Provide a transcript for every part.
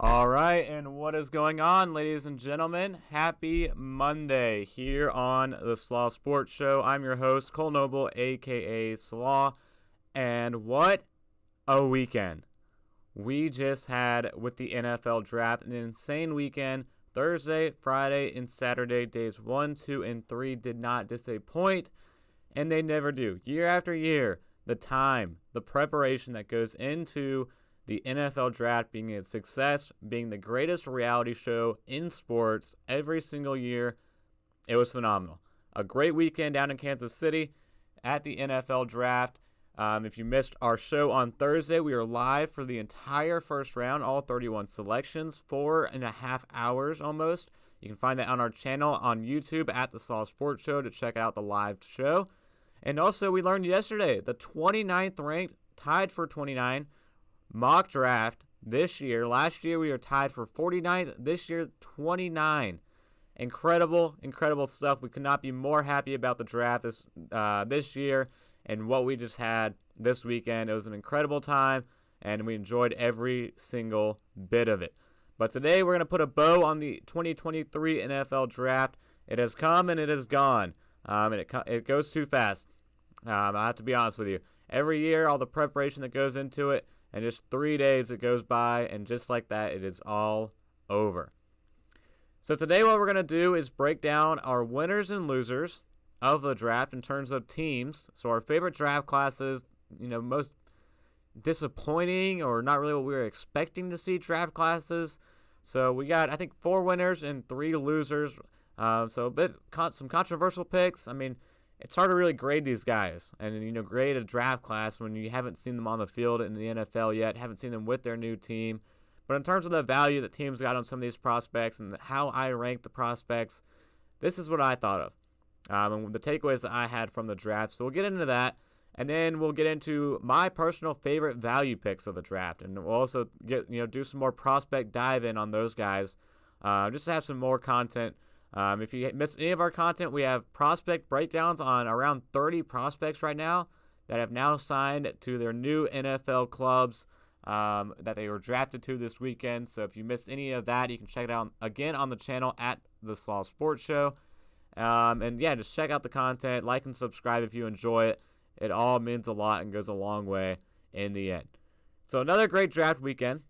All right, and what is going on, ladies and gentlemen? Happy Monday here on the Slaw Sports Show. I'm your host, Cole Noble, aka Slaw, and what a weekend we just had with the NFL Draft. An insane weekend. Thursday, Friday, and Saturday, days 1, 2, and 3 did not disappoint, and they never do. Year after year, the time, the preparation that goes into the NFL Draft being a success, being the greatest reality show in sports every single year, it was phenomenal. A great weekend down in Kansas City at the NFL Draft. If you missed our show on Thursday, we are live for the entire first round, all 31 selections, 4.5 hours almost. You can find that on our channel on YouTube at the Slaw Sports Show to check out the live show. And also, we learned yesterday the 29th ranked, tied for 29 mock draft this year. Last year, we were tied for 49th. This year, 29. Incredible stuff. We could not be more happy about the draft this year and what we just had this weekend. It was an incredible time, and we enjoyed every single bit of it. But today, we're going to put a bow on the 2023 NFL Draft. It has come and it has gone, and it goes too fast. I have to be honest with you. Every year, all the preparation that goes into it, and just 3 days it goes by, and just like that, it is all over. So today what we're going to do is break down our winners and losers of the draft in terms of teams. So our favorite draft classes, most disappointing or not really what we were expecting to see draft classes. So we got, I think, 4 winners and 3 losers. So some controversial picks. I mean, it's hard to really grade these guys and, grade a draft class when you haven't seen them on the field in the NFL yet, haven't seen them with their new team. But in terms of the value that teams got on some of these prospects and how I rank the prospects, this is what I thought of. And the takeaways that I had from the draft. So we'll get into that, and then we'll get into my personal favorite value picks of the draft. And we'll also do some more prospect dive in on those guys, just to have some more content. If you missed any of our content, we have prospect breakdowns on around 30 prospects right now that have now signed to their new NFL clubs that they were drafted to this weekend. So if you missed any of that, you can check it out again on the channel at the Slaw Sports Show. Just check out the content, like and subscribe if you enjoy it. It all means a lot and goes a long way in the end. So another great draft weekend,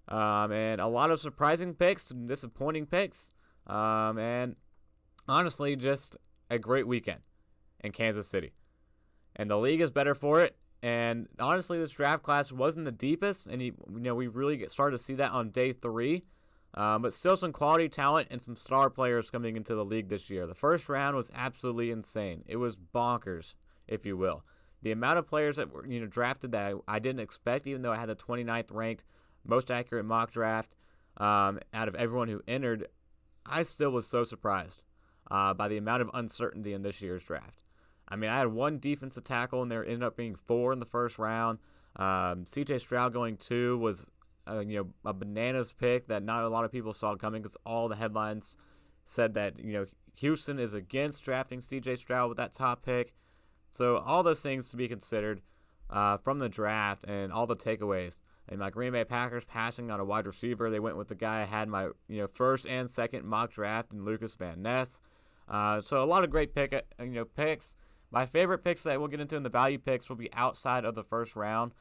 and a lot of surprising picks and disappointing picks. And honestly, just a great weekend in Kansas City. And the league is better for it. And honestly, this draft class wasn't the deepest, and we really started to see that on day 3. But still some quality talent and some star players coming into the league this year. The first round was absolutely insane. It was bonkers, if you will. The amount of players that were drafted that I didn't expect, even though I had the 29th ranked most accurate mock draft out of everyone who entered, I still was so surprised by the amount of uncertainty in this year's draft. I mean, I had 1 defensive tackle, and there ended up being 4 in the first round. C.J. Stroud going 2 was a bananas pick that not a lot of people saw coming, because all the headlines said that Houston is against drafting C.J. Stroud with that top pick. So all those things to be considered from the draft and all the takeaways. And my Green Bay Packers passing on a wide receiver. They went with the guy I had my first and second mock draft in Lucas Van Ness. So a lot of great picks. My favorite picks that we'll get into in the value picks will be outside of the first round,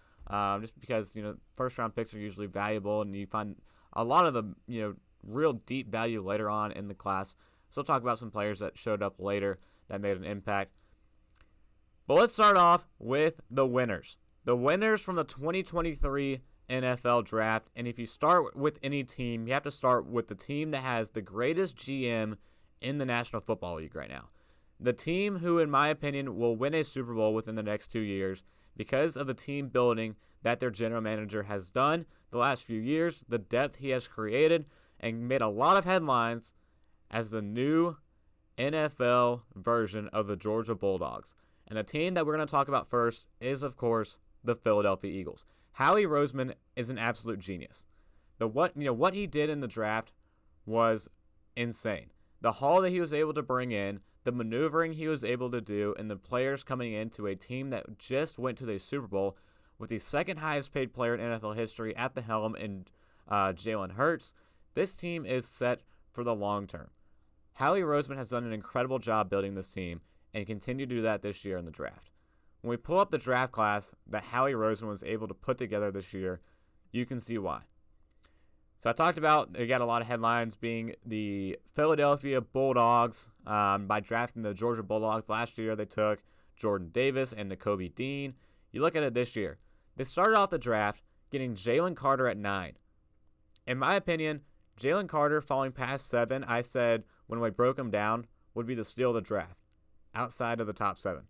just because first round picks are usually valuable, and you find a lot of the real deep value later on in the class. So we'll talk about some players that showed up later that made an impact. But let's start off with the winners. The winners from the 2023 NFL Draft. And if you start with any team, you have to start with the team that has the greatest GM in the National Football League right now. The team who, in my opinion, will win a Super Bowl within the next 2 years because of the team building that their general manager has done the last few years, the depth he has created, and made a lot of headlines as the new NFL version of the Georgia Bulldogs. And the team that we're going to talk about first is, of course, the Philadelphia Eagles. Howie Roseman is an absolute genius. What he did in the draft was insane. The haul that he was able to bring in, the maneuvering he was able to do, and the players coming into a team that just went to the Super Bowl with the second highest paid player in NFL history at the helm in Jalen Hurts. This team is set for the long term. Howie Roseman has done an incredible job building this team and continued to do that this year in the draft. When we pull up the draft class that Howie Roseman was able to put together this year, you can see why. So I talked about they got a lot of headlines being the Philadelphia Bulldogs. By drafting the Georgia Bulldogs last year, they took Jordan Davis and Nakobe Dean. You look at it this year. They started off the draft getting Jalen Carter at 9. In my opinion, Jalen Carter falling past 7, I said when we broke him down, would be the steal of the draft, outside of the top 7.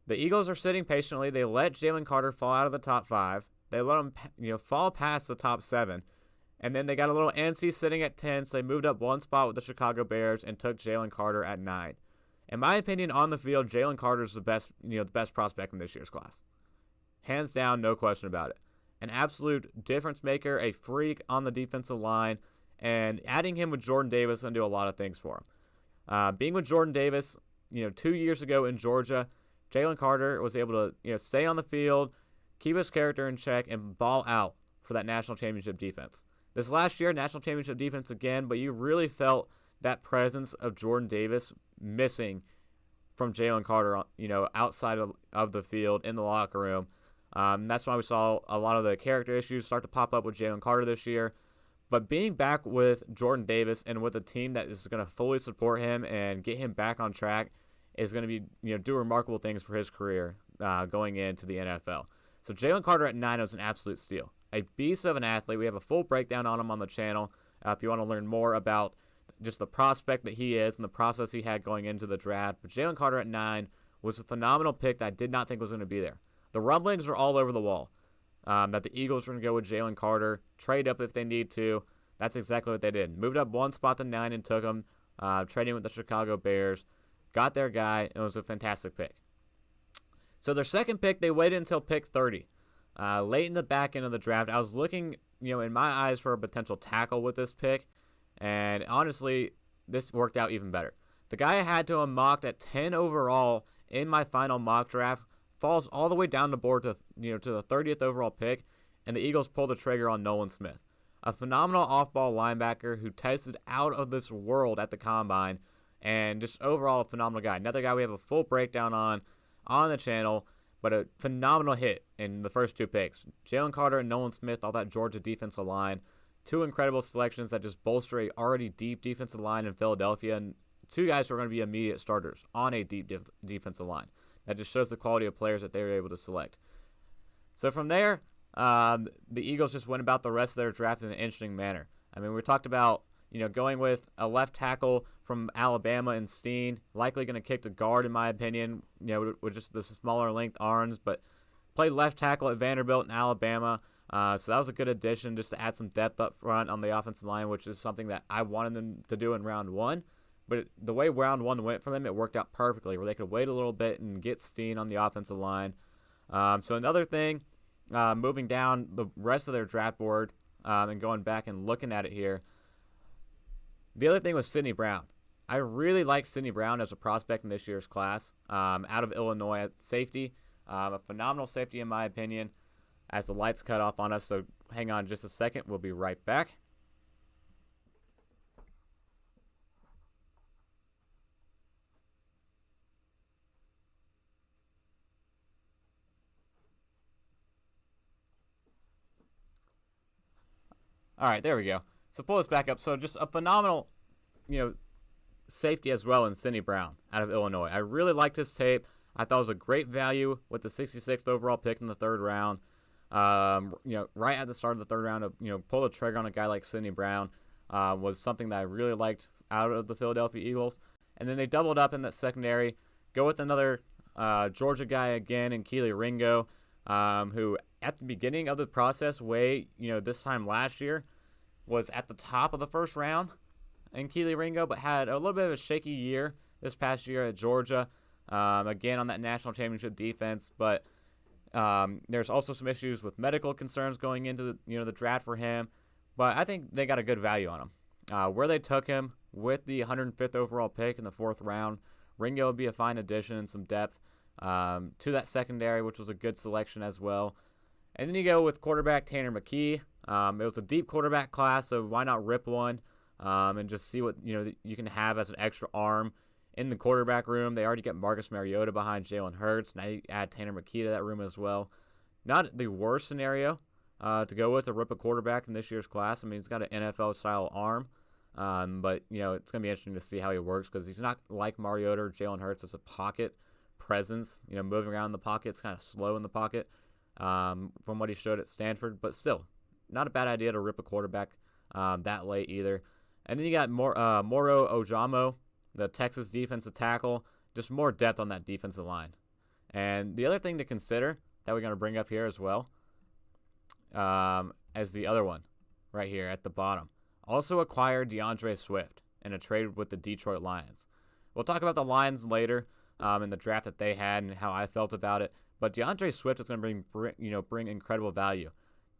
The Eagles are sitting patiently. They let Jalen Carter fall out of the top 5. They let him fall past the top 7. And then they got a little antsy sitting at 10, so they moved up one spot with the Chicago Bears and took Jalen Carter at 9. In my opinion, on the field, Jalen Carter is the best prospect in this year's class. Hands down, no question about it. An absolute difference maker, a freak on the defensive line, and adding him with Jordan Davis is going to do a lot of things for him. Being with Jordan Davis, 2 years ago in Georgia, Jalen Carter was able to stay on the field, keep his character in check, and ball out for that national championship defense. This last year, national championship defense again, but you really felt that presence of Jordan Davis missing from Jalen Carter, outside of the field in the locker room. That's why we saw a lot of the character issues start to pop up with Jalen Carter this year. But being back with Jordan Davis and with a team that is going to fully support him and get him back on track is going to be, do remarkable things for his career going into the NFL. So Jalen Carter at 9 was an absolute steal. A beast of an athlete. We have a full breakdown on him on the channel if you want to learn more about just the prospect that he is and the process he had going into the draft. But Jalen Carter at 9 was a phenomenal pick that I did not think was going to be there. The rumblings are all over the wall that the Eagles were going to go with Jalen Carter, trade up if they need to. That's exactly what they did. Moved up one spot to 9 and took him, trading with the Chicago Bears. Got their guy, and it was a fantastic pick. So their second pick, they waited until pick 30. Late in the back end of the draft, I was looking, in my eyes for a potential tackle with this pick, and honestly, this worked out even better. The guy I had to have mocked at 10 overall in my final mock draft falls all the way down the board to the 30th overall pick, and the Eagles pull the trigger on Nolan Smith, a phenomenal off-ball linebacker who tested out of this world at the combine, and just overall a phenomenal guy. Another guy we have a full breakdown on the channel, but a phenomenal hit in the first 2 picks. Jalen Carter and Nolan Smith, all that Georgia defensive line. 2 incredible selections that just bolster a already deep defensive line in Philadelphia, and 2 guys who are going to be immediate starters on a deep defensive line. That just shows the quality of players that they were able to select. So from there, the Eagles just went about the rest of their draft in an interesting manner. I mean, we talked about going with a left tackle from Alabama and Steen, likely going to kick the guard in my opinion, with just the smaller length arms, but played left tackle at Vanderbilt in Alabama. So that was a good addition just to add some depth up front on the offensive line, which is something that I wanted them to do in round 1. But the way round 1 went for them, it worked out perfectly, where they could wait a little bit and get Steen on the offensive line. So another thing, moving down the rest of their draft board and going back and looking at it here, the other thing was Sidney Brown. I really like Sidney Brown as a prospect in this year's class, out of Illinois at safety. A phenomenal safety in my opinion, as the lights cut off on us, so hang on just a second. We'll be right back. All right, there we go. So pull this back up. So just a phenomenal, safety as well in Sidney Brown out of Illinois. I really liked his tape. I thought it was a great value with the 66th overall pick in the 3rd round. Right at the start of the 3rd round, pull the trigger on a guy like Sidney Brown was something that I really liked out of the Philadelphia Eagles. And then they doubled up in that secondary, go with another Georgia guy again in Kelee Ringo, who at the beginning of the process, this time last year, was at the top of the 1st round in Kelee Ringo, but had a little bit of a shaky year this past year at Georgia, again on that national championship defense. But there's also some issues with medical concerns going into the draft for him. But I think they got a good value on him. Where they took him with the 105th overall pick in the 4th round, Ringo would be a fine addition and some depth to that secondary, which was a good selection as well. And then you go with quarterback Tanner McKee. It was a deep quarterback class, so why not rip one and just see what you can have as an extra arm in the quarterback room. They already get Marcus Mariota behind Jalen Hurts. Now you add Tanner McKee to that room as well. Not the worst scenario to go with, to rip a quarterback in this year's class. I mean, he's got an NFL-style arm, but it's going to be interesting to see how he works because he's not like Mariota or Jalen Hurts as a pocket presence. Moving around in the pocket, it's kind of slow in the pocket from what he showed at Stanford, but still, not a bad idea to rip a quarterback that late either. And then you got Moro Ojamo, the Texas defensive tackle, just more depth on that defensive line. And the other thing to consider that we're going to bring up here as well as the other one right here at the bottom, also acquired DeAndre Swift in a trade with the Detroit Lions. We'll talk about the Lions later in the draft that they had and how I felt about it. But DeAndre Swift is going to bring incredible value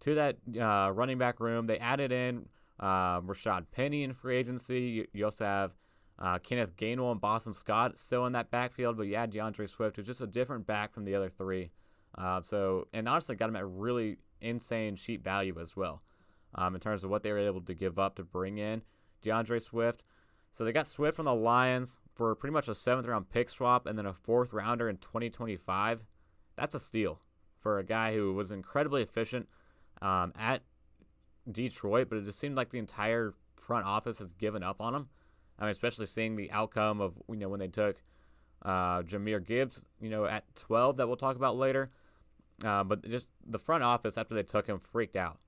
to that running back room. They added in Rashad Penny in free agency. You also have Kenneth Gainwell and Boston Scott still in that backfield, but you add DeAndre Swift, who's just a different back from the other three. And honestly got him at really insane cheap value as well in terms of what they were able to give up to bring in DeAndre Swift. So they got Swift from the Lions for pretty much a 7th-round pick swap and then a 4th-rounder in 2025. That's a steal for a guy who was incredibly efficient at Detroit, but it just seemed like the entire front office has given up on him. I mean, especially seeing the outcome of when they took Jahmyr Gibbs, at 12, that we'll talk about later. But just the front office after they took him freaked out,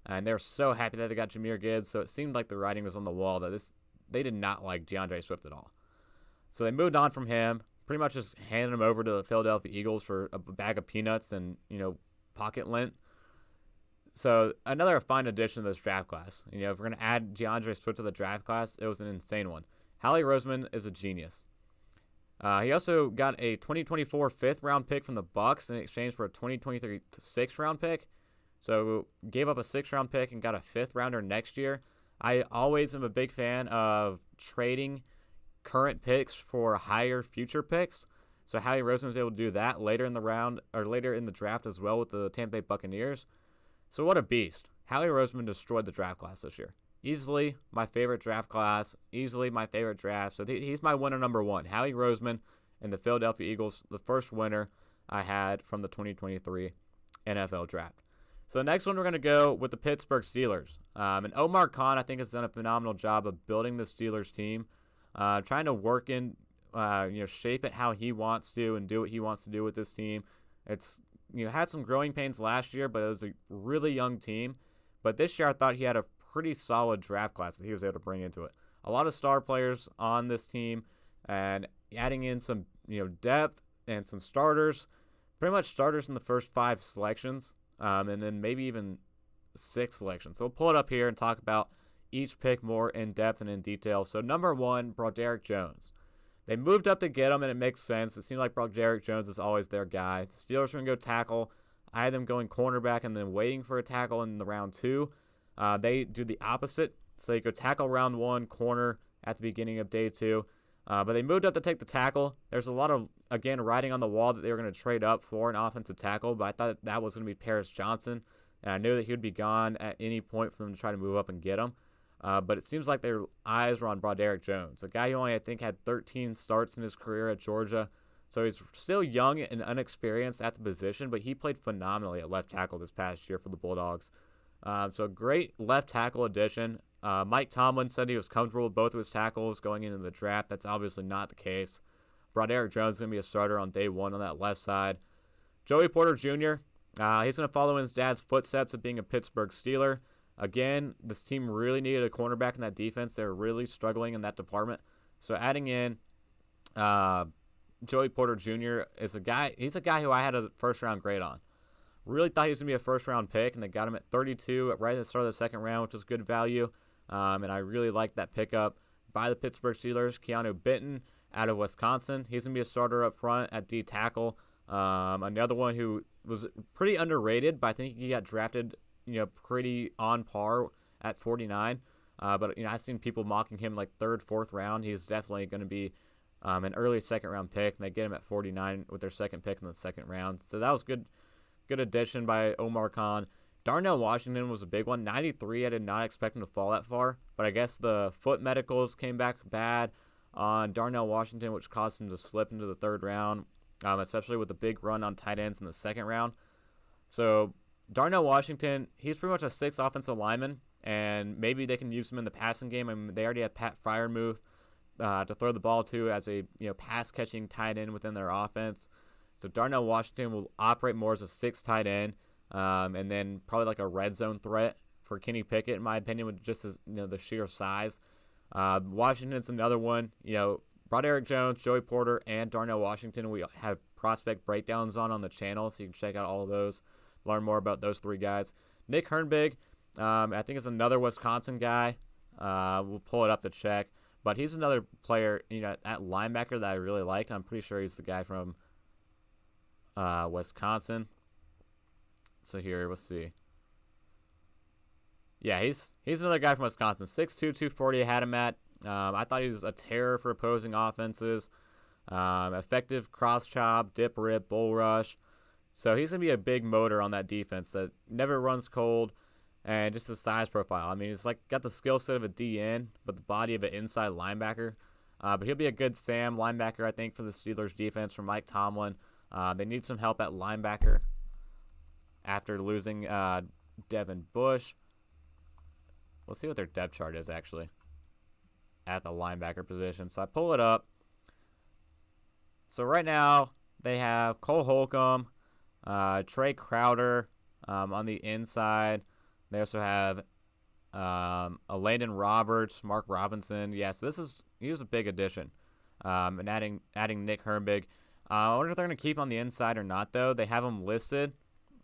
and they're so happy that they got Jahmyr Gibbs. So it seemed like the writing was on the wall that they did not like DeAndre Swift at all. So they moved on from him, pretty much just handed him over to the Philadelphia Eagles for a bag of peanuts and pocket lint. So another fine addition to this draft class. If we're going to add DeAndre Swift to the draft class, it was an insane one. Howie Roseman is a genius. He also got a 2024 5th-round pick from the Bucs in exchange for a 2023 6th-round pick. So gave up a 6th-round pick and got a 5th-rounder next year. I always am a big fan of trading current picks for higher future picks. So Howie Roseman was able to do that later in the round or later in the draft as well with the Tampa Bay Buccaneers. So what a beast. Howie Roseman destroyed the draft class this year. Easily my favorite draft class. Easily my favorite draft. So he's my winner number one. Howie Roseman and the Philadelphia Eagles, the first winner I had from the 2023 NFL draft. So the next one we're going to go with the Pittsburgh Steelers. And Omar Khan, I think, has done a phenomenal job of building the Steelers team. Trying to work in, shape it how he wants to and do what he wants to do with this team. It's had some growing pains last year, but it was a really young team. But this year I thought he had a pretty solid draft class that he was able to bring into it. A lot of star players on this team and adding in some depth and some starters. Pretty much starters in the first 5 selections and then maybe even 6 selections. So we'll pull it up here and talk about each pick more in depth and in detail. So number 1, Broderick Jones. They moved up to get him, and it makes sense. It seemed like Broderick Jones is always their guy. The Steelers are going to go tackle. I had them going cornerback and then waiting for a tackle in the round 2. They do the opposite. So they go tackle round 1, corner at the beginning of day 2. But they moved up to take the tackle. There's a lot of, again, writing on the wall that they were going to trade up for an offensive tackle, but I thought that was going to be Paris Johnson, and I knew that he would be gone at any point for them to try to move up and get him. But it seems like their eyes were on Broderick Jones, a guy who only, I think, had 13 starts in his career at Georgia. So he's still young and unexperienced at the position, but he played phenomenally at left tackle this past year for the Bulldogs. So great left tackle addition. Mike Tomlin said he was comfortable with both of his tackles going into the draft. That's obviously not the case. Broderick Jones is going to be a starter on day 1 on that left side. Joey Porter Jr., he's going to follow in his dad's footsteps of being a Pittsburgh Steeler. Again, this team really needed a cornerback in that defense. They were really struggling in that department. So adding in Joey Porter Jr. is a guy. He's a guy who I had a first-round grade on. Really thought he was going to be a first-round pick, and they got him at 32 right at the start of the 2nd round, which was good value. And I really liked that pickup by the Pittsburgh Steelers. Keanu Benton out of Wisconsin. He's going to be a starter up front at D tackle. Another one who was pretty underrated, but I think he got drafted pretty on par at 49. But I've seen people mocking him like 3rd, 4th round. He's definitely going to be an early 2nd round pick, and they get him at 49 with their 2nd pick in the 2nd round. So that was good good addition by Omar Khan. Darnell Washington was a big one. 93, I did not expect him to fall that far, but I guess the foot medicals came back bad on Darnell Washington, which caused him to slip into the third round, especially with the big run on tight ends in the second round. So Darnell Washington, he's pretty much a 6 offensive lineman, and maybe they can use him in the passing game. I mean, they already have Pat Freiermuth to throw the ball to as a pass-catching tight end within their offense. So Darnell Washington will operate more as a 6 tight end, and then probably like a red zone threat for Kenny Pickett, in my opinion, with just his, the sheer size. Washington's another one. Brought Eric Jones, Joey Porter, and Darnell Washington. We have prospect breakdowns on the channel, so you can check out all of those, learn more about those 3 guys. Nick Hernbig, I think is another Wisconsin guy. We'll pull it up to check. But he's another player, at linebacker that I really liked. I'm pretty sure he's the guy from Wisconsin. So here, let's see. Yeah, he's another guy from Wisconsin. 6'2", 240 I had him at. I thought he was a terror for opposing offenses. Effective cross chop, dip rip, bull rush. So he's going to be a big motor on that defense that never runs cold. And just the size profile. I mean, it's like got the skill set of a DN, but the body of an inside linebacker. But he'll be a good Sam linebacker, I think, for the Steelers defense from Mike Tomlin. They need some help at linebacker after losing Devin Bush. Let's see what their depth chart is, actually, at the linebacker position. So I pull it up. So right now, they have Cole Holcomb, Trey Crowder on the inside. They also have a Landon Roberts, Mark Robinson. Yeah, so he was a big addition. And adding Nick Hernbig. I wonder if they're going to keep on the inside or not, though. They have him listed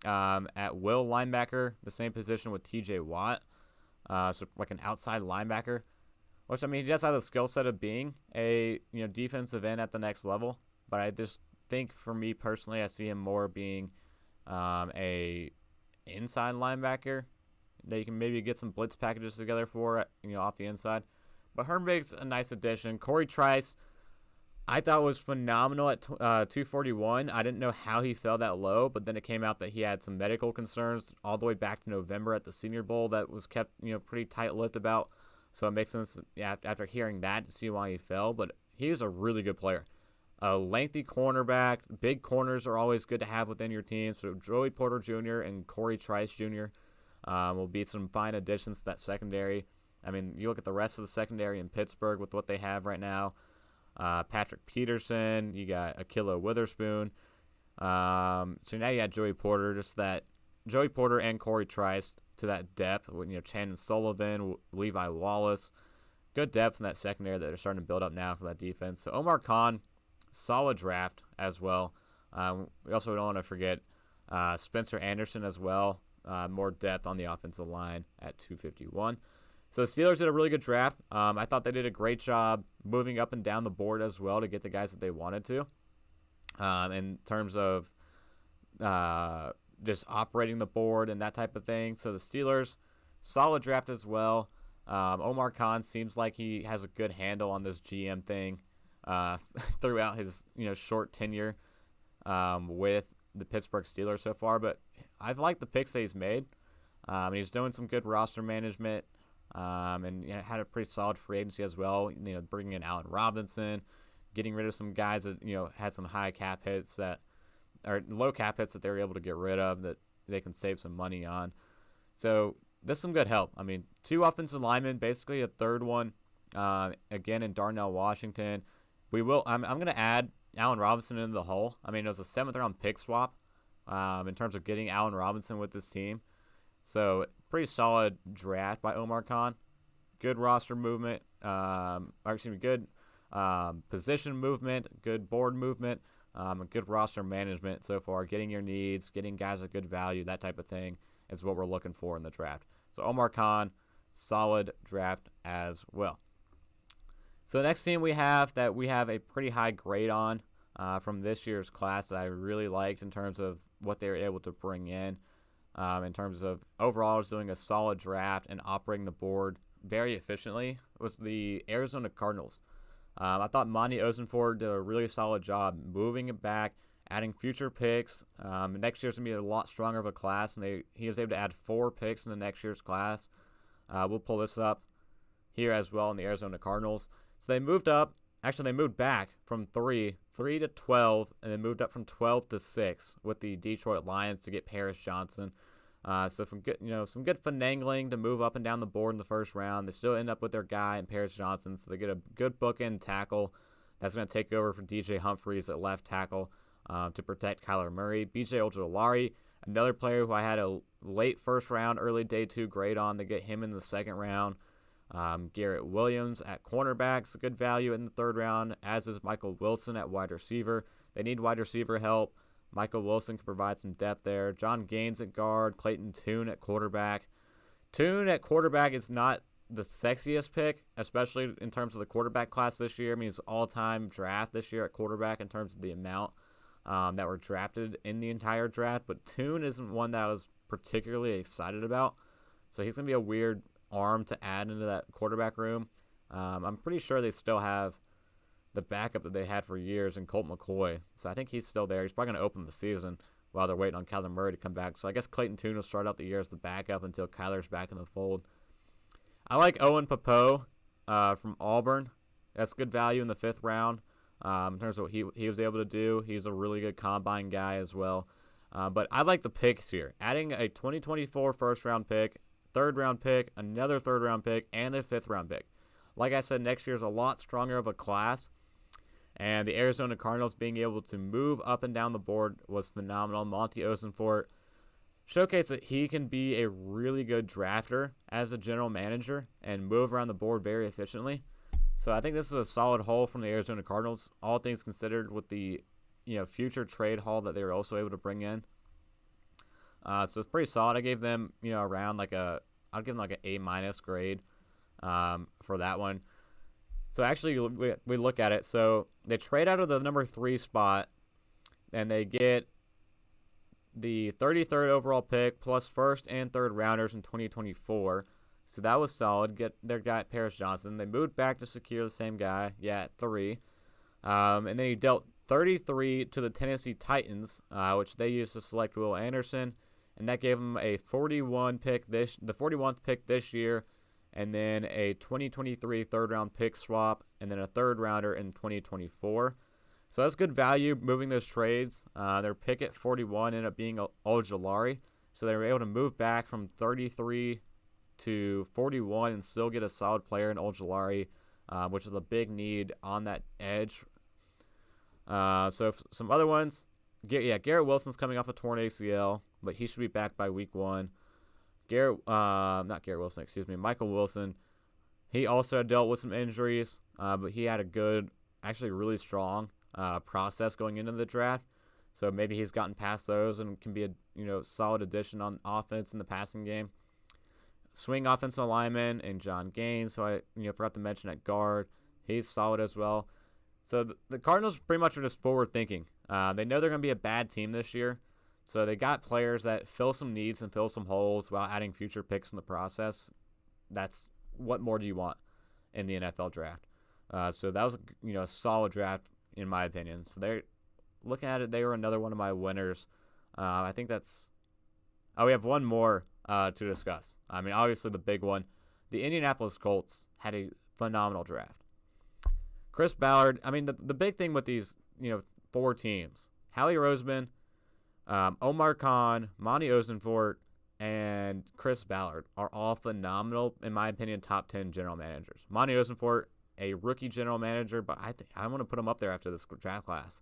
at will linebacker, the same position with T.J. Watt. So like an outside linebacker. Which, I mean, he does have the skill set of being a defensive end at the next level. But I just think, for me personally, I see him more being a inside linebacker that you can maybe get some blitz packages together for, off the inside. But Hernbig's a nice addition. Corey Trice, I thought was phenomenal at 241. I didn't know how he fell that low, but then it came out that he had some medical concerns all the way back to November at the Senior Bowl that was kept, pretty tight-lipped about. So it makes sense after hearing that to see why he fell. But he is a really good player. A lengthy cornerback. Big corners are always good to have within your team. So Joey Porter Jr. and Corey Trice Jr. Will be some fine additions to that secondary. I mean, you look at the rest of the secondary in Pittsburgh with what they have right now. Patrick Peterson, you got Akilo Witherspoon. So now you got Joey Porter, Joey Porter and Corey Trice to that depth. Chandon Sullivan, Levi Wallace. Good depth in that secondary that they're starting to build up now for that defense. So Omar Khan, solid draft as well. We also don't want to forget Spencer Anderson as well. More depth on the offensive line at 251. So the Steelers did a really good draft. I thought they did a great job moving up and down the board as well to get the guys that they wanted to. In terms of just operating the board and that type of thing. So the Steelers, solid draft as well. Omar Khan seems like he has a good handle on this GM thing throughout his short tenure with the Pittsburgh Steelers so far. But I've liked the picks that he's made. He's doing some good roster management. And had a pretty solid free agency as well. Bringing in Allen Robinson, getting rid of some guys that had some high cap hits or low cap hits that they were able to get rid of that they can save some money on. So this is some good help. I mean, 2 offensive linemen, basically a third one. Again in Darnell Washington. I'm going to add Allen Robinson into the whole. I mean, it was a 7th round pick swap in terms of getting Allen Robinson with this team. So pretty solid draft by Omar Khan. Good roster movement. Good position movement. Good board movement. And good roster management so far. Getting your needs, getting guys at good value, that type of thing is what we're looking for in the draft. So Omar Khan, solid draft as well. So the next team we have a pretty high grade on from this year's class that I really liked in terms of what they were able to bring in terms of overall just doing a solid draft and operating the board very efficiently was the Arizona Cardinals. I thought Monty Osenford did a really solid job moving it back, adding future picks. Next year's going to be a lot stronger of a class, and he was able to add 4 picks in the next year's class. We'll pull this up here as well in the Arizona Cardinals. So they moved up. Actually, they moved back from 3 to 12, and then moved up from 12 to 6 with the Detroit Lions to get Paris Johnson. So some good finagling to move up and down the board in the first round. They still end up with their guy in Paris Johnson, so they get a good bookend tackle that's going to take over for DJ Humphries at left tackle to protect Kyler Murray. BJ Ojulari, another player who I had a late first round, early day 2 grade on. They get him in the second round. Garrett Williams at cornerback's a good value in the third round, as is Michael Wilson at wide receiver. They need wide receiver help. Michael Wilson can provide some depth there. John Gaines at guard. Clayton Tune at quarterback. Tune at quarterback is not the sexiest pick, especially in terms of the quarterback class this year. I mean, it's all-time draft this year at quarterback in terms of the amount that were drafted in the entire draft. But Tune isn't one that I was particularly excited about. So he's going to be a weird arm to add into that quarterback room. I'm pretty sure they still have the backup that they had for years in Colt McCoy. So I think he's still there. He's probably going to open the season while they're waiting on Kyler Murray to come back. So I guess Clayton Tune will start out the year as the backup until Kyler's back in the fold. I like Owen Pappoe from Auburn. That's good value in the 5th round in terms of what he was able to do. He's a really good combine guy as well. But I like the picks here. Adding a 2024 first-round pick, 3rd-round pick, another 3rd-round pick, and a 5th-round pick. Like I said, next year's a lot stronger of a class. And the Arizona Cardinals being able to move up and down the board was phenomenal. Monty Ossenfort showcased that he can be a really good drafter as a general manager and move around the board very efficiently. So I think this is a solid haul from the Arizona Cardinals, all things considered, with the future trade haul that they were also able to bring in. So it's pretty solid. I gave them around I'd give them like an A- grade for that one. So actually, we look at it. So they trade out of the number 3 spot, and they get the 33rd overall pick plus 1st and 3rd rounders in 2024. So that was solid. Get their guy at Paris Johnson. They moved back to secure the same guy, at 3. And then he dealt 33 to the Tennessee Titans, which they used to select Will Anderson, and that gave them a 41th pick this year. And then a 2023 3rd-round pick swap, and then a 3rd rounder in 2024. So that's good value moving those trades. Their pick at 41 ended up being Ojulari. So they were able to move back from 33 to 41 and still get a solid player in Ojulari, which is a big need on that edge. So some other ones. Garrett Wilson's coming off a torn ACL, but he should be back by week 1. Michael Wilson. He also dealt with some injuries, but he had a good, actually really strong process going into the draft. So maybe he's gotten past those and can be a solid addition on offense in the passing game. Swing offensive lineman and John Gaines, so I forgot to mention at guard. He's solid as well. So the Cardinals pretty much are just forward thinking. They know they're going to be a bad team this year. So they got players that fill some needs and fill some holes while adding future picks in the process. That's what more do you want in the NFL draft? So that was a solid draft in my opinion. So they're looking at it. They were another one of my winners. I think that's. Oh, we have one more to discuss. I mean, obviously the big one. The Indianapolis Colts had a phenomenal draft. Chris Ballard. I mean, the big thing with these 4 teams: Howie Roseman, Omar Khan, Monty Ossenfort, and Chris Ballard are all phenomenal, in my opinion, top 10 general managers. Monty Ossenfort, a rookie general manager, but I want to put him up there after this draft class.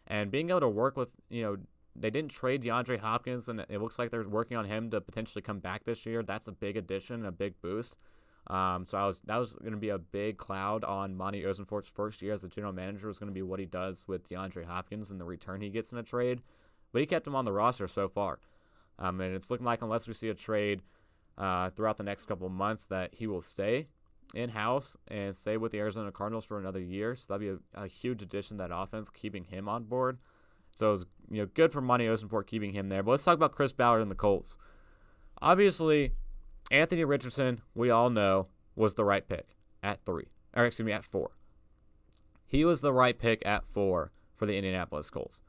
And being able to work with, they didn't trade DeAndre Hopkins, and it looks like they're working on him to potentially come back this year. That's a big addition, a big boost. So that was going to be a big cloud on Monty Ossenfort's first year as the general manager, was going to be what he does with DeAndre Hopkins and the return he gets in a trade. But he kept him on the roster so far. And it's looking like, unless we see a trade throughout the next couple of months, that he will stay in-house and stay with the Arizona Cardinals for another year. So that'd be a huge addition to that offense, keeping him on board. So it was good for Monty Ossenfort keeping him there. But let's talk about Chris Ballard and the Colts. Obviously, Anthony Richardson, we all know, was the right pick at 4. He was the right pick at 4 for the Indianapolis Colts.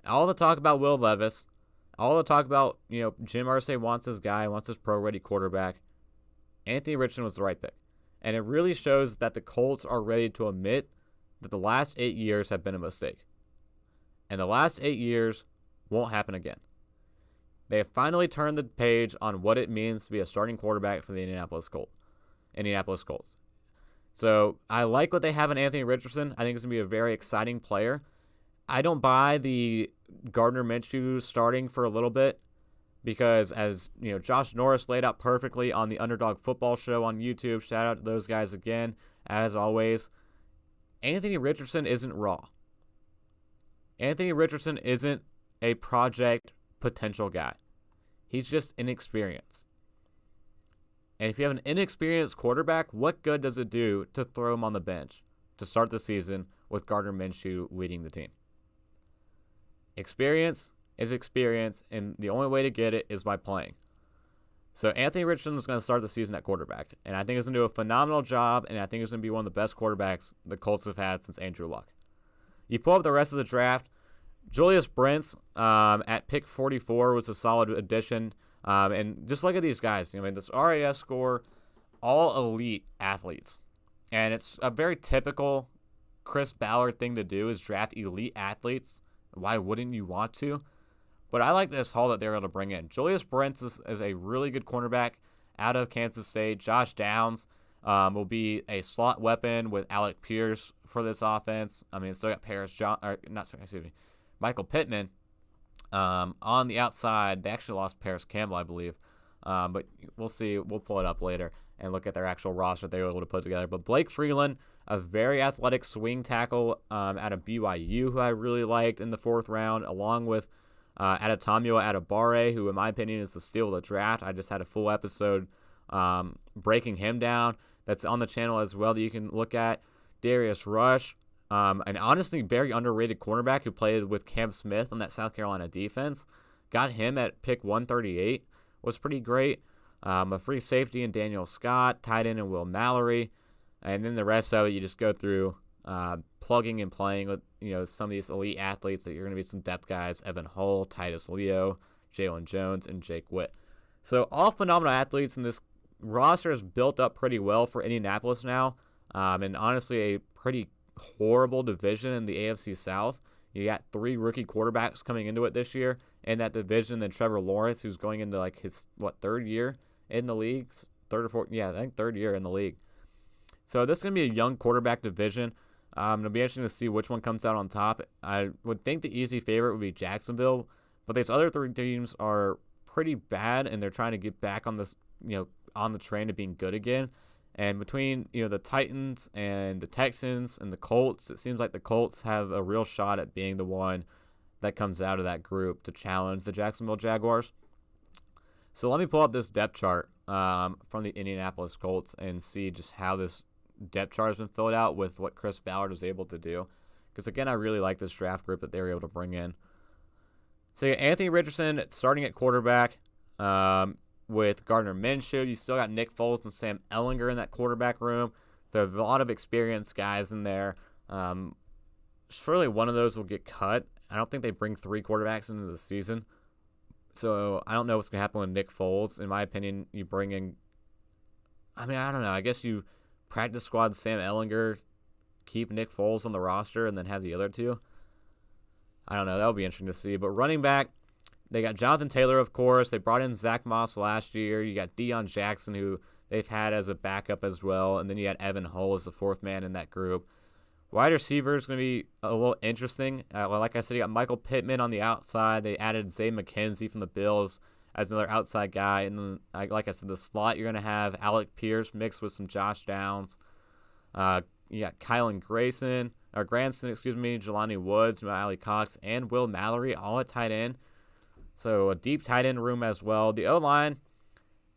All the talk about Will Levis, all the talk about, Jim Irsay wants his guy, wants his pro-ready quarterback. Anthony Richardson was the right pick. And it really shows that the Colts are ready to admit that the last 8 years have been a mistake. And the last 8 years won't happen again. They have finally turned the page on what it means to be a starting quarterback for the Indianapolis Colts. So I like what they have in Anthony Richardson. I think he's going to be a very exciting player. I don't buy the Gardner Minshew starting for a little bit because, as Josh Norris laid out perfectly on the Underdog Football Show on YouTube. Shout out to those guys again, as always. Anthony Richardson isn't raw. Anthony Richardson isn't a project potential guy. He's just inexperienced. And if you have an inexperienced quarterback, what good does it do to throw him on the bench to start the season with Gardner Minshew leading the team? Experience is experience, and the only way to get it is by playing. So Anthony Richardson is going to start the season at quarterback, and I think he's going to do a phenomenal job, and I think he's going to be one of the best quarterbacks the Colts have had since Andrew Luck. You pull up the rest of the draft, Julius Brents at pick 44 was a solid addition. And just look at these guys. This RAS score, all elite athletes. And it's a very typical Chris Ballard thing to do is draft elite athletes. Why wouldn't you want to? But I like this haul that they're able to bring in. Julius Brents is a really good cornerback out of Kansas State. Josh Downs will be a slot weapon with Alec Pierce for this offense. Still got Michael Pittman on the outside. They actually lost Paris Campbell, I believe. But we'll see. We'll pull it up later and look at their actual roster they were able to put together. But Blake Freeland, a very athletic swing tackle out of BYU, who I really liked in the 4th round, along with Adetomio Adebare, who in my opinion is the steal of the draft. I just had a full episode breaking him down. That's on the channel as well that you can look at. Darius Rush, an honestly very underrated cornerback who played with Cam Smith on that South Carolina defense. Got him at pick 138. Was pretty great. A free safety in Daniel Scott, tight end in Will Mallory. And then the rest of it, you just go through plugging and playing with some of these elite athletes that you're going to be some depth guys: Evan Hull, Titus Leo, Jalen Jones, and Jake Witt. So all phenomenal athletes, and this roster is built up pretty well for Indianapolis now. And honestly, a pretty horrible division in the AFC South. You got 3 rookie quarterbacks coming into it this year in that division. Then Trevor Lawrence, who's going into like his 3rd year in the league, 3rd or 4th, yeah, I think 3rd year in the league. So this is going to be a young quarterback division. It'll be interesting to see which one comes out on top. I would think the easy favorite would be Jacksonville, but these other 3 teams are pretty bad, and they're trying to get back on this, on the train of being good again. And between the Titans and the Texans and the Colts, it seems like the Colts have a real shot at being the one that comes out of that group to challenge the Jacksonville Jaguars. So let me pull up this depth chart from the Indianapolis Colts and see just how this depth chart has been filled out with what Chris Ballard was able to do. Because again, I really like this draft group that they were able to bring in. So you got Anthony Richardson starting at quarterback. With Gardner Minshew, you still got Nick Foles and Sam Ehlinger in that quarterback room. So a lot of experienced guys in there. Surely one of those will get cut. I don't think they bring 3 quarterbacks into the season. So I don't know what's going to happen with Nick Foles. In my opinion, you bring in... I don't know. I guess you practice squad Sam Ehlinger, keep Nick Foles on the roster, and then have the other 2. I don't know. That'll be interesting to see. But running back, they got Jonathan Taylor, of course. They brought in Zach Moss last year. You got Deion Jackson, who they've had as a backup as well. And then you got Evan Hull as the 4th man in that group. Wide receiver is going to be a little interesting. Like I said, you got Michael Pittman on the outside. They added Zay McKenzie from the Bills as another outside guy. And then, like I said, the slot, you're going to have Alec Pierce mixed with some Josh Downs. You got Granson, Jelani Woods, Ali Cox, and Will Mallory all at tight end. So a deep tight end room as well. The O-line,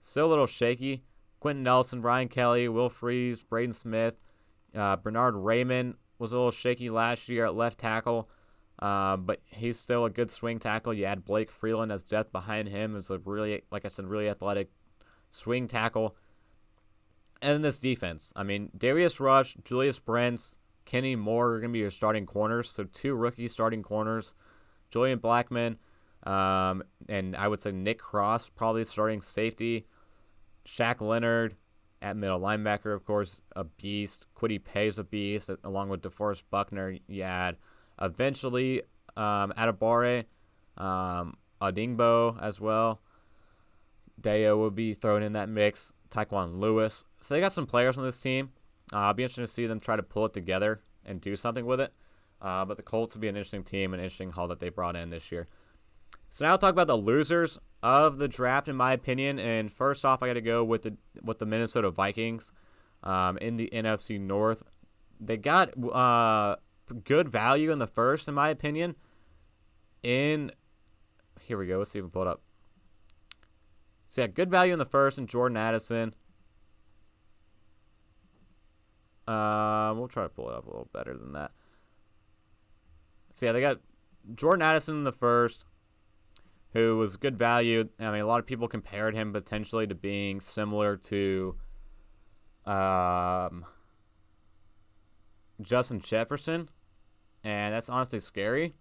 still a little shaky. Quentin Nelson, Ryan Kelly, Will Freeze, Braden Smith. Bernard Raymond was a little shaky last year at left tackle, but he's still a good swing tackle. You add Blake Freeland as depth behind him. It's a really, like I said, really athletic swing tackle. And then this defense. Darius Rush, Julius Brents, Kenny Moore are going to be your starting corners. So 2 rookie starting corners. Julian Blackmon, and I would say Nick Cross probably starting safety. Shaq Leonard at middle linebacker, of course, a beast. Kwity Paye's a beast, along with DeForest Buckner. You add eventually Adibare, Odingbo as well. Deo will be thrown in that mix. Taekwon Lewis. So they got some players on this team. I'll be interested to see them try to pull it together and do something with it. But the Colts will be an interesting team, an interesting haul that they brought in this year. So now I'll talk about the losers of the draft, in my opinion. And first off, I got to go with the Minnesota Vikings in the NFC North. They got good value in the first, in my opinion. Here we go. Let's see if we pull it up. So yeah, good value in the first in Jordan Addison. We'll try to pull it up a little better than that. So yeah, they got Jordan Addison in the first, who was good value. I mean, a lot of people compared him potentially to being similar to Justin Jefferson, and that's honestly scary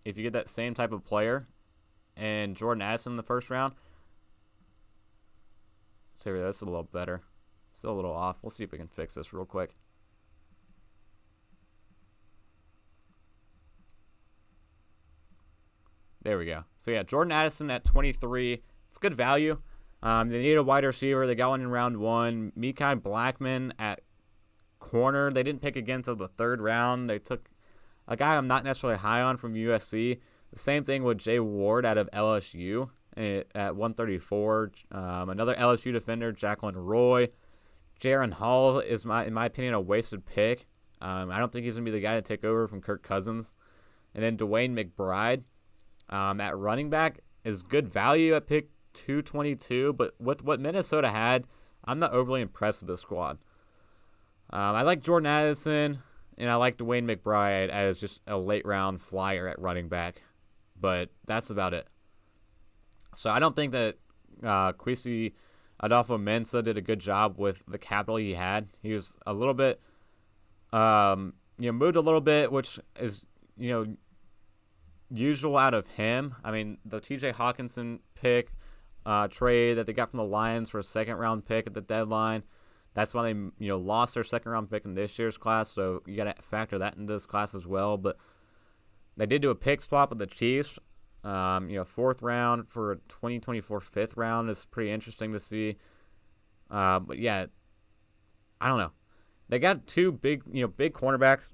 if you get that same type of player and Jordan Addison in the first round. So here, that's a little better. Still a little off. We'll see if we can fix this real quick. There we go. So yeah, Jordan Addison at 23. It's good value. They need a wide receiver. They got one in round 1. Mekhi Blackmon at corner. They didn't pick again until the 3rd round. They took a guy I'm not necessarily high on from USC. The same thing with Jay Ward out of LSU at 134. Another LSU defender, Jacqueline Roy. Jaron Hall is, in my opinion, a wasted pick. I don't think he's going to be the guy to take over from Kirk Cousins. And then DeWayne McBride at running back is good value at pick 222. But with what Minnesota had, I'm not overly impressed with this squad. I like Jordan Addison, and I like DeWayne McBride as just a late-round flyer at running back. But that's about it. So I don't think that Kwesi Adolfo-Mensah did a good job with the capital he had. He was a little bit, moved a little bit, which is, usual out of him. I mean, the T.J. Hawkinson pick trade that they got from the Lions for a second-round pick at the deadline, that's why they, lost their second-round pick in this year's class. So you got to factor that into this class as well. But they did do a pick swap with the Chiefs. 4th round for a 2024 5th round is pretty interesting to see. But yeah, I don't know. They got two big cornerbacks,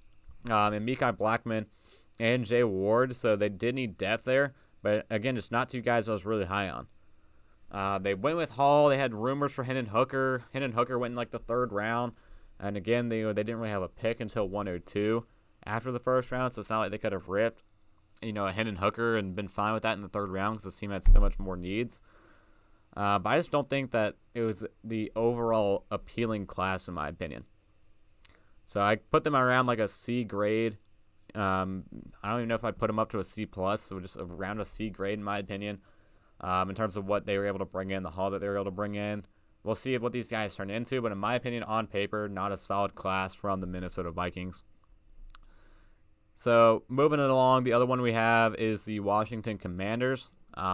in Mekhi Blackmon and Jay Ward, so they did need depth there. But again, it's not two guys I was really high on. They went with Hall. They had rumors for Hendon Hooker. Hendon Hooker went in like the 3rd round, and again, they didn't really have a pick until 102 after the 1st round, so it's not like they could have ripped a Hendon Hooker and been fine with that in the 3rd round because the team had so much more needs. But I just don't think that it was the overall appealing class, in my opinion. So I put them around like a C grade. I don't even know if I'd put them up to a C+, so just around a C grade, in my opinion, in terms of what they were able to bring in, the haul that they were able to bring in. We'll see what these guys turn into, but in my opinion, on paper, not a solid class from the Minnesota Vikings. So moving it along, the other one we have is the Washington Commanders,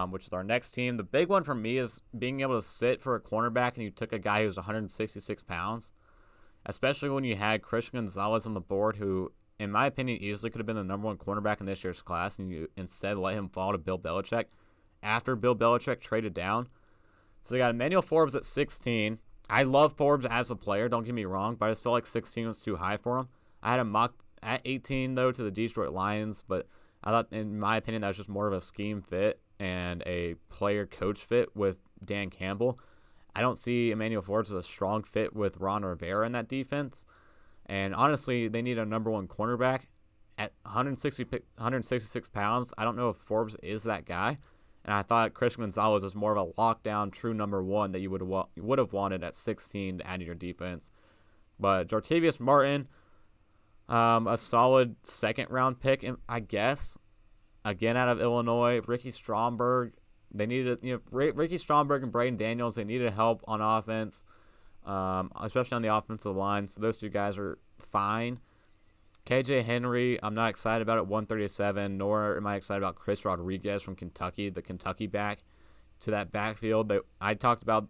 which is our next team. The big one for me is being able to sit for a cornerback and you took a guy who's 166 pounds, especially when you had Christian Gonzalez on the board, who, in my opinion, easily could have been the number 1 cornerback in this year's class, and you instead let him fall to Bill Belichick after Bill Belichick traded down. So they got Emmanuel Forbes at 16. I love Forbes as a player, don't get me wrong, but I just felt like 16 was too high for him. I had him mocked at 18, though, to the Detroit Lions, but I thought, in my opinion, that was just more of a scheme fit and a player-coach fit with Dan Campbell. I don't see Emmanuel Forbes as a strong fit with Ron Rivera in that defense. And honestly, they need a number 1 cornerback at 166 pounds. I don't know if Forbes is that guy. And I thought Christian Gonzalez was more of a lockdown, true number 1 that you would have wanted at 16 to add to your defense. But Jartavius Martin, a solid 2nd-round pick, I guess. Again, out of Illinois. Ricky Stromberg. They needed, Ricky Stromberg and Braden Daniels, they needed help on offense, especially on the offensive line. So those two guys are fine. KJ Henry, I'm not excited about at 137, nor am I excited about Chris Rodriguez from Kentucky, the Kentucky back, to that backfield. I talked about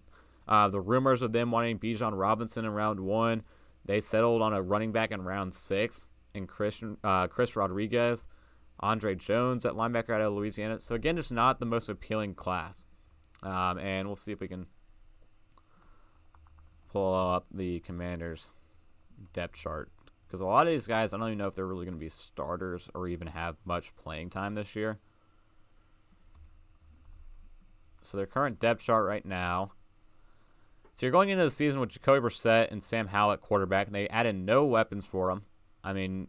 the rumors of them wanting Bijan Robinson in round 1. They settled on a running back in round 6 in Chris Rodriguez. Andre Jones at linebacker out of Louisiana. So, again, just not the most appealing class. And we'll see if we can pull up the Commanders' depth chart. Because a lot of these guys, I don't even know if they're really going to be starters or even have much playing time this year. So their current depth chart right now. So you're going into the season with Jacoby Brissett and Sam Howell at quarterback, and they added no weapons for them. I mean,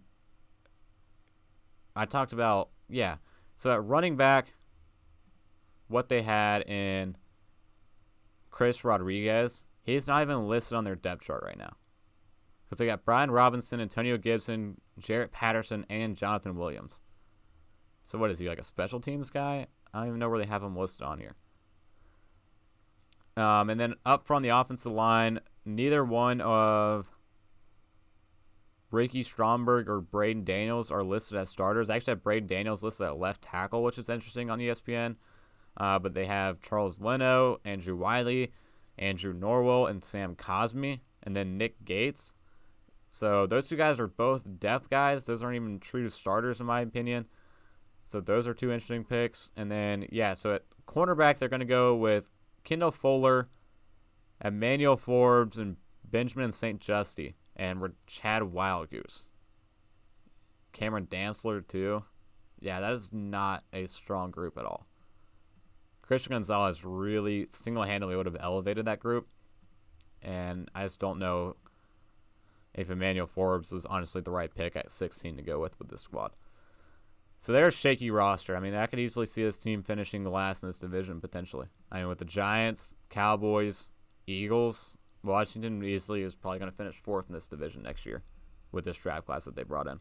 I talked about, yeah. So at running back, what they had in Chris Rodriguez, he's not even listed on their depth chart right now. Because they got Brian Robinson, Antonio Gibson, Jarrett Patterson, and Jonathan Williams. So what is he, like a special teams guy? I don't even know where they have him listed on here. And then up front the offensive line, neither one of Ricky Stromberg or Braden Daniels are listed as starters. I actually have Braden Daniels listed at left tackle, which is interesting on ESPN. But they have Charles Leno, Andrew Wiley, Andrew Norwell, and Sam Cosmi, and then Nick Gates. So those two guys are both depth guys. Those aren't even true starters in my opinion. So those are two interesting picks. And then, yeah, so at cornerback, they're going to go with Kendall Fuller, Emmanuel Forbes, and Benjamin St. Justy, and Chad Wildgoose. Cameron Dantzler, too. Yeah, that is not a strong group at all. Christian Gonzalez really single-handedly would have elevated that group. And I just don't know if Emmanuel Forbes was honestly the right pick at 16 to go with this squad. So there's a shaky roster. I mean, I could easily see this team finishing last in this division, potentially. I mean, with the Giants, Cowboys, Eagles, Washington easily is probably going to finish 4th in this division next year with this draft class that they brought in.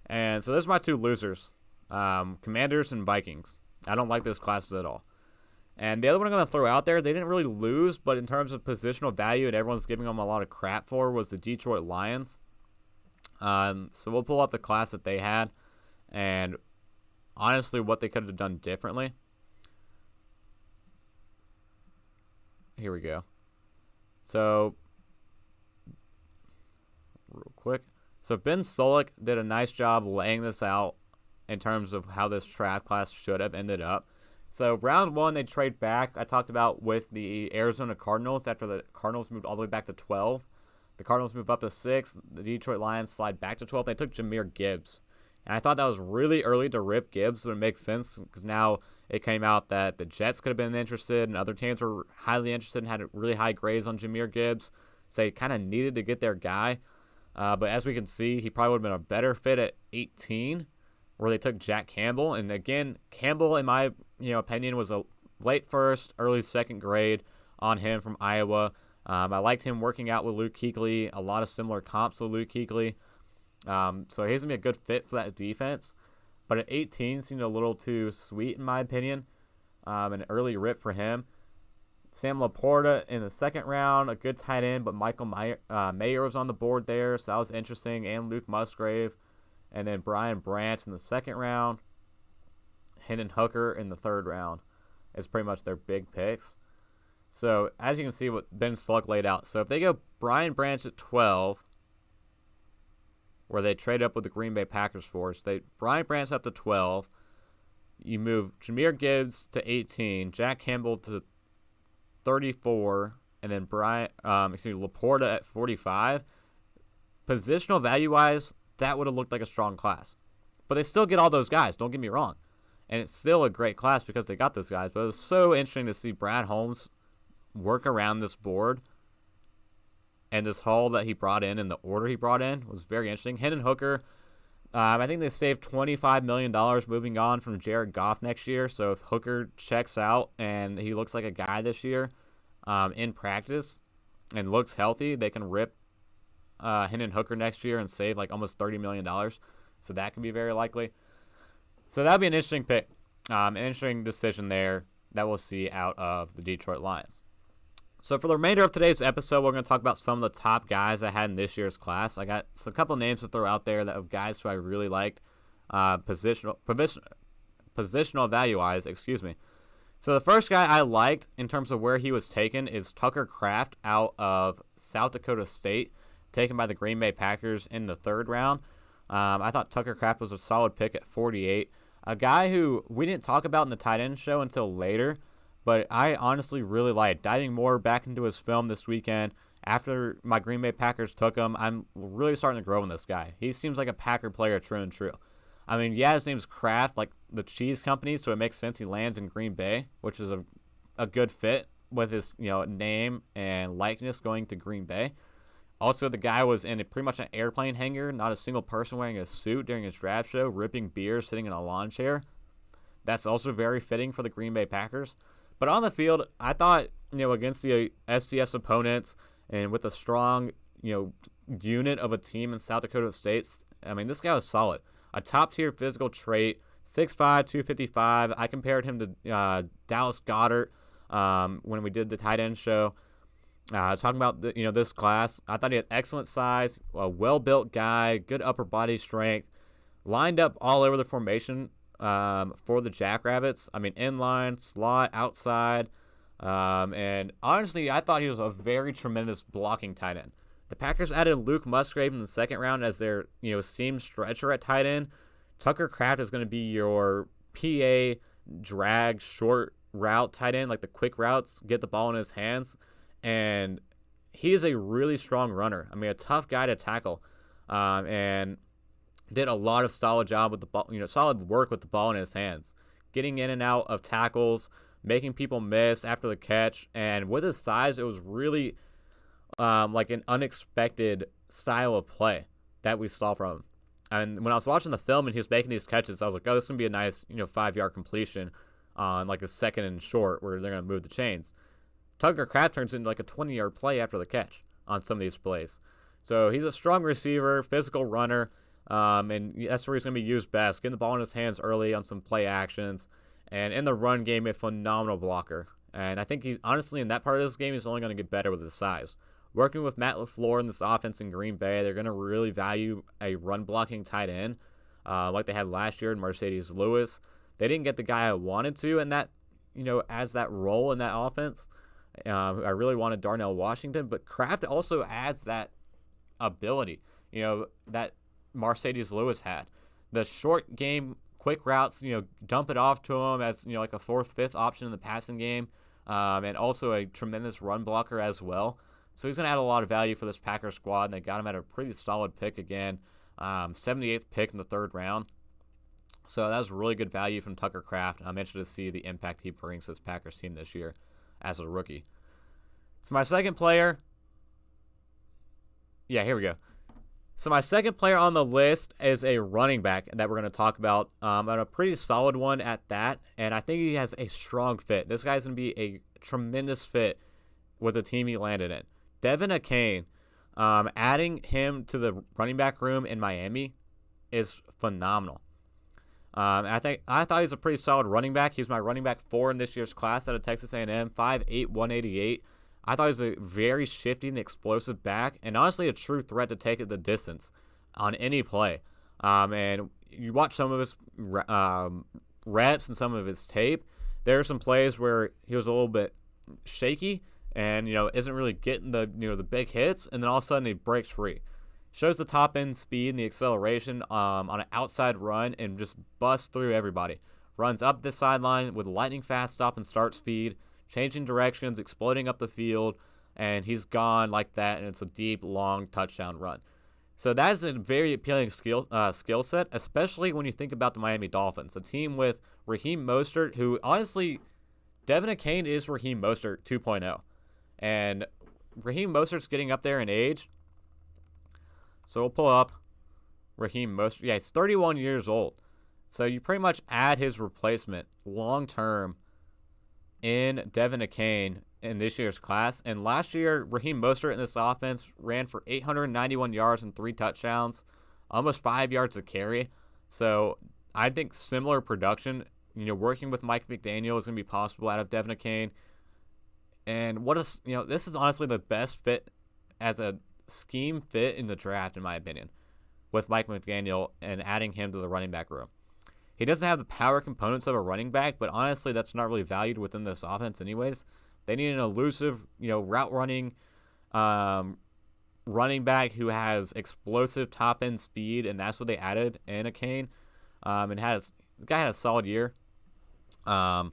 And so those are my two losers, Commanders and Vikings. I don't like those classes at all. And the other one I'm going to throw out there, they didn't really lose, but in terms of positional value and everyone's giving them a lot of crap for, was the Detroit Lions. So we'll pull up the class that they had and honestly what they could have done differently. Here we go. So, real quick. So Ben Solik did a nice job laying this out in terms of how this draft class should have ended up. So round 1, they trade back. I talked about with the Arizona Cardinals after the Cardinals moved all the way back to 12. The Cardinals move up to 6. The Detroit Lions slide back to 12. They took Jahmyr Gibbs. And I thought that was really early to rip Gibbs, but it makes sense because now it came out that the Jets could have been interested and other teams were highly interested and had really high grades on Jahmyr Gibbs. So they kind of needed to get their guy. But as we can see, he probably would have been a better fit at 18, where they took Jack Campbell. And again, Campbell, in my opinion, was a late first, early second grade on him from Iowa. I liked him working out with Luke Kuechly, a lot of similar comps with Luke Kuechly. So he's going to be a good fit for that defense. But at 18 seemed a little too sweet, in my opinion. An early rip for him. Sam Laporta in the second round, a good tight end, but Michael Mayer was on the board there, so that was interesting, and Luke Musgrave. And then Brian Branch in the second round. Hendon Hooker in the third round is pretty much their big picks. So as you can see what Ben Slug laid out. So if they go Brian Branch at 12, where they trade up with the Green Bay Packers for, so Brian Branch up to 12. You move Jahmyr Gibbs to 18, Jack Campbell to 34, and then Laporta at 45. Positional value-wise, that would have looked like a strong class. But they still get all those guys, don't get me wrong. And it's still a great class because they got those guys. But it was so interesting to see Brad Holmes work around this board. And this haul that he brought in and the order he brought in was very interesting. Hendon Hooker, I think they saved $25 million moving on from Jared Goff next year. So if Hooker checks out and he looks like a guy this year in practice and looks healthy, they can rip Hendon Hooker next year and save like almost $30 million. So that could be very likely. So that would be an interesting pick. An interesting decision there that we'll see out of the Detroit Lions. So for the remainder of today's episode, we're going to talk about some of the top guys I had in this year's class. I got a couple names to throw out there of guys who I really liked, positional value-wise, excuse me. So the first guy I liked in terms of where he was taken is Tucker Kraft out of South Dakota State, taken by the Green Bay Packers in the third round. I thought Tucker Kraft was a solid pick at 48. A guy who we didn't talk about in the tight end show until later, but I honestly really liked. Diving more back into his film this weekend after my Green Bay Packers took him, I'm really starting to grow in this guy. He seems like a Packer player, true and true. I mean, yeah, his name's Kraft, like the cheese company, so it makes sense he lands in Green Bay, which is a good fit with his name and likeness going to Green Bay. Also, the guy was in pretty much an airplane hangar, not a single person wearing a suit during his draft show, ripping beer, sitting in a lawn chair. That's also very fitting for the Green Bay Packers. But on the field, I thought, against the FCS opponents and with a strong, unit of a team in South Dakota State, I mean, this guy was solid. A top-tier physical trait, 6'5", 255. I compared him to Dallas Goedert when we did the tight end show. Talking about this class, I thought he had excellent size, a well-built guy, good upper body strength, lined up all over the formation for the Jackrabbits. I mean, inline, slot, outside, and honestly, I thought he was a very tremendous blocking tight end. The Packers added Luke Musgrave in the second round as their seam stretcher at tight end. Tucker Kraft is going to be your PA drag short route tight end, like the quick routes, get the ball in his hands. And he is a really strong runner. I mean, a tough guy to tackle, and did a lot of solid job with the ball, solid work with the ball in his hands, getting in and out of tackles, making people miss after the catch. And with his size, it was really like an unexpected style of play that we saw from him. And when I was watching the film and he was making these catches, I was like, oh, this is going to be a nice, 5-yard completion on like a second and short where they're going to move the chains. Tucker Kraft turns into like a 20-yard play after the catch on some of these plays. So he's a strong receiver, physical runner, and that's where he's going to be used best, getting the ball in his hands early on some play actions. And in the run game, a phenomenal blocker. And I think he's honestly in that part of this game, he's only going to get better with his size. Working with Matt LaFleur in this offense in Green Bay, they're going to really value a run-blocking tight end like they had last year in Mercedes Lewis. They didn't get the guy I wanted to in that, as that role in that offense. I really wanted Darnell Washington, but Kraft also adds that ability, that Mercedes Lewis had. The short game, quick routes, dump it off to him as, like a 4th, 5th option in the passing game, and also a tremendous run blocker as well. So he's going to add a lot of value for this Packers squad, and they got him at a pretty solid pick again, 78th pick in the 3rd round. So that was really good value from Tucker Kraft, and I'm interested to see the impact he brings to this Packers team this year as a rookie. So my second player, here we go. So my second player on the list is a running back that we're going to talk about, and a pretty solid one at that, and I think he has a strong fit. This guy's going to be a tremendous fit with the team he landed in. Devin Achane, adding him to the running back room in Miami is phenomenal. I thought he was a pretty solid running back. He was my running back 4 in this year's class out of Texas A&M, 5'8", 188. I thought he was a very shifty and explosive back, and honestly a true threat to take it the distance on any play. And you watch some of his reps and some of his tape. There are some plays where he was a little bit shaky and isn't really getting the the big hits, and then all of a sudden he breaks free. Shows the top end speed and the acceleration on an outside run and just busts through everybody. Runs up the sideline with lightning fast stop and start speed, changing directions, exploding up the field, and he's gone like that, and it's a deep, long touchdown run. So that is a very appealing skill set, especially when you think about the Miami Dolphins, a team with Raheem Mostert, who honestly, Devin Achane is Raheem Mostert 2.0. And Raheem Mostert's getting up there in age. So we'll pull up Raheem Mostert. Yeah, he's 31 years old. So you pretty much add his replacement long-term in Devin Achane in this year's class. And last year, Raheem Mostert in this offense ran for 891 yards and 3 touchdowns, almost 5 yards a carry. So I think similar production, working with Mike McDaniel is going to be possible out of Devin Achane. And this is honestly the best fit as a scheme fit in the draft, in my opinion, with Mike McDaniel and adding him to the running back room. He doesn't have the power components of a running back, but honestly, that's not really valued within this offense anyways. They need an elusive, route running running back who has explosive top end speed, and that's what they added in Achane. The guy had a solid year. We'll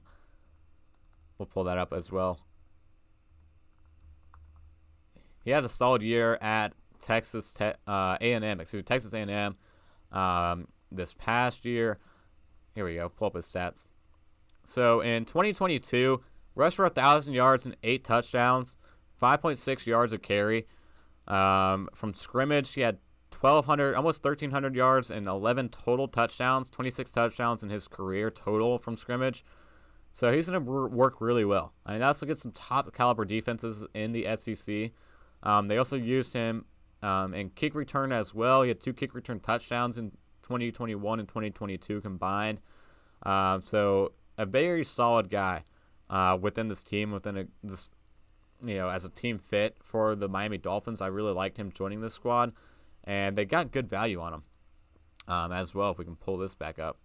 pull that up as well. He had a solid year at Texas A&M. Texas A&M this past year. Here we go. Pull up his stats. So in 2022, rushed for 1,000 yards and 8 touchdowns, 5.6 yards a carry. From scrimmage, he had almost 1,300 yards and 11 total touchdowns, 26 touchdowns in his career total from scrimmage. So he's going to work really well. I mean, that's to get some top caliber defenses in the SEC. They also used him in kick return as well. He had 2 kick return touchdowns in 2021 and 2022 combined. So a very solid guy within this team, as a team fit for the Miami Dolphins. I really liked him joining this squad, and they got good value on him as well. If we can pull this back up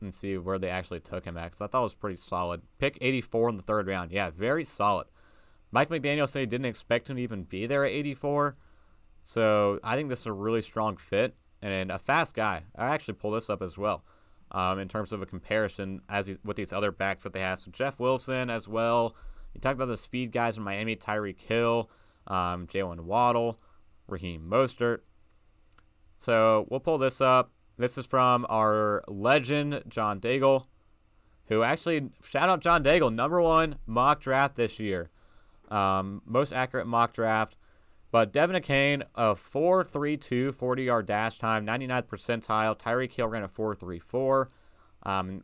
and see where they actually took him at, because I thought it was pretty solid. Pick 84 in the 3rd round. Yeah, very solid. Mike McDaniel said he didn't expect him to even be there at 84, so I think this is a really strong fit and a fast guy. I actually pull this up as well in terms of a comparison with these other backs that they have. So Jeff Wilson as well. You talk about the speed guys in Miami: Tyreek Hill, Jalen Waddle, Raheem Mostert. So we'll pull this up. This is from our legend, John Daigle, who actually, shout out John Daigle, #1 mock draft this year. Most accurate mock draft. But Devin Achane, a 4.32 40-yard dash time, 99th percentile. Tyreek Hill ran a 4.34.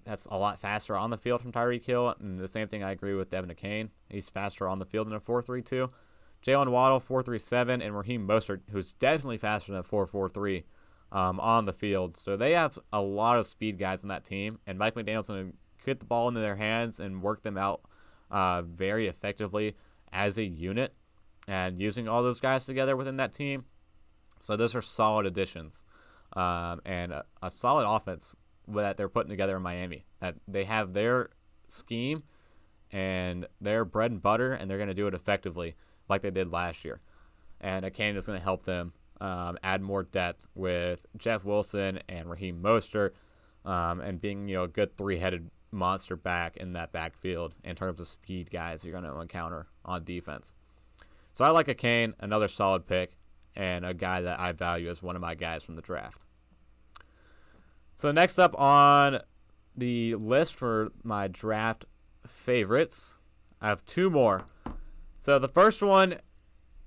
That's a lot faster on the field from Tyreek Hill. And the same thing I agree with Devin Achane. He's faster on the field than a 4.32. Jalen Waddle, 4.37. And Raheem Mostert, who's definitely faster than a 4.43 on the field. So they have a lot of speed guys on that team. And Mike McDaniel's going to get the ball into their hands and work them out very effectively as a unit, and using all those guys together within that team. So those are solid additions and a solid offense that they're putting together in Miami. That they have their scheme and their bread and butter, and they're going to do it effectively like they did last year. And Achane is going to help them add more depth with Jeff Wilson and Raheem Mostert and being a good 3-headed monster back in that backfield in terms of speed guys you're going to encounter on defense. So I like Achane, another solid pick, and a guy that I value as one of my guys from the draft. So next up on the list for my draft favorites, I have 2 more. So the first one,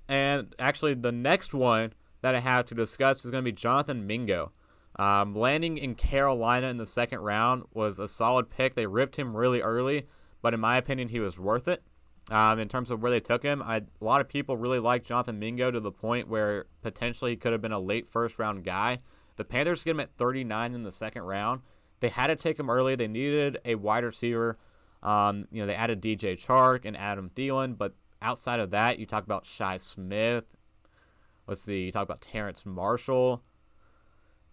and actually the next one that I have to discuss, is going to be Jonathan Mingo. Landing in Carolina in the 2nd round was a solid pick. They ripped him really early, but in my opinion, he was worth it. In terms of where they took him, a lot of people really like Jonathan Mingo to the point where potentially he could have been a late 1st round guy. The Panthers get him at 39 in the 2nd round. They had to take him early. They needed a wide receiver. They added DJ Chark and Adam Thielen, but outside of that, you talk about Shi Smith. You talk about Terrence Marshall.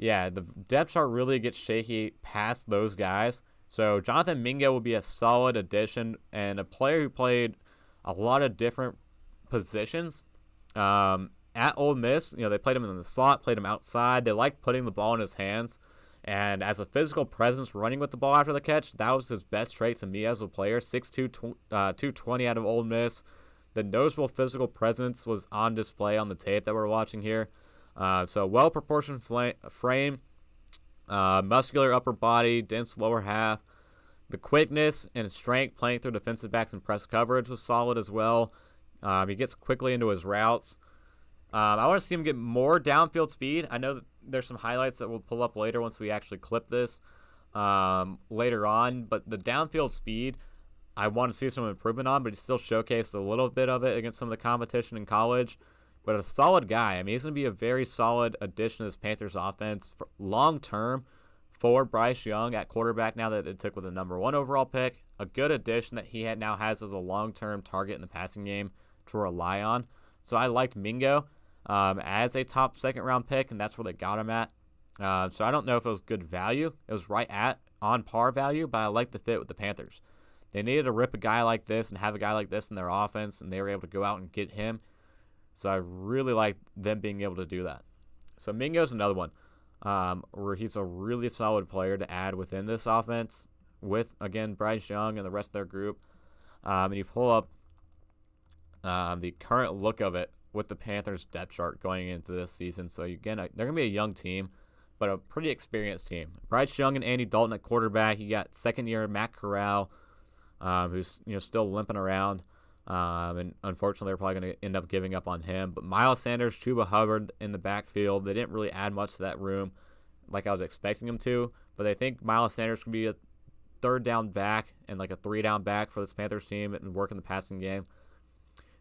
Yeah, the depth chart really gets shaky past those guys. So Jonathan Mingo will be a solid addition and a player who played a lot of different positions. At Ole Miss, they played him in the slot, played him outside. They liked putting the ball in his hands. And as a physical presence running with the ball after the catch, that was his best trait to me as a player. 6'2", 220 out of Ole Miss. The noticeable physical presence was on display on the tape that we're watching here. So well-proportioned frame, muscular upper body, dense lower half. The quickness and strength playing through defensive backs and press coverage was solid as well. He gets quickly into his routes. I want to see him get more downfield speed. I know that there's some highlights that we'll pull up later once we actually clip this later on. But the downfield speed, I want to see some improvement on, but he still showcased a little bit of it against some of the competition in college. But a solid guy. I mean, he's going to be a very solid addition to this Panthers offense long-term for Bryce Young at quarterback now that they took with a #1 overall pick. a good addition that he now has as a long-term target in the passing game to rely on. So I liked Mingo as a top second-round pick, and that's where they got him at. So I don't know if it was good value. It was right at on par value, but I like the fit with the Panthers. They needed to rip a guy like this and have a guy like this in their offense, and they were able to go out and get him. So I really like them being able to do that. So Mingo's another one where he's a really solid player to add within this offense with, again, Bryce Young and the rest of their group. And you pull up the current look of it with the Panthers depth chart going into this season. So again, they're going to be a young team, but a pretty experienced team. Bryce Young and Andy Dalton at quarterback. You got second-year Matt Corral, who's still limping around. And unfortunately, they're probably going to end up giving up on him. But Miles Sanders, Chuba Hubbard in the backfield. They didn't really add much to that room like I was expecting them to. But they think Miles Sanders can be a third down back and like a 3-down back for this Panthers team and work in the passing game.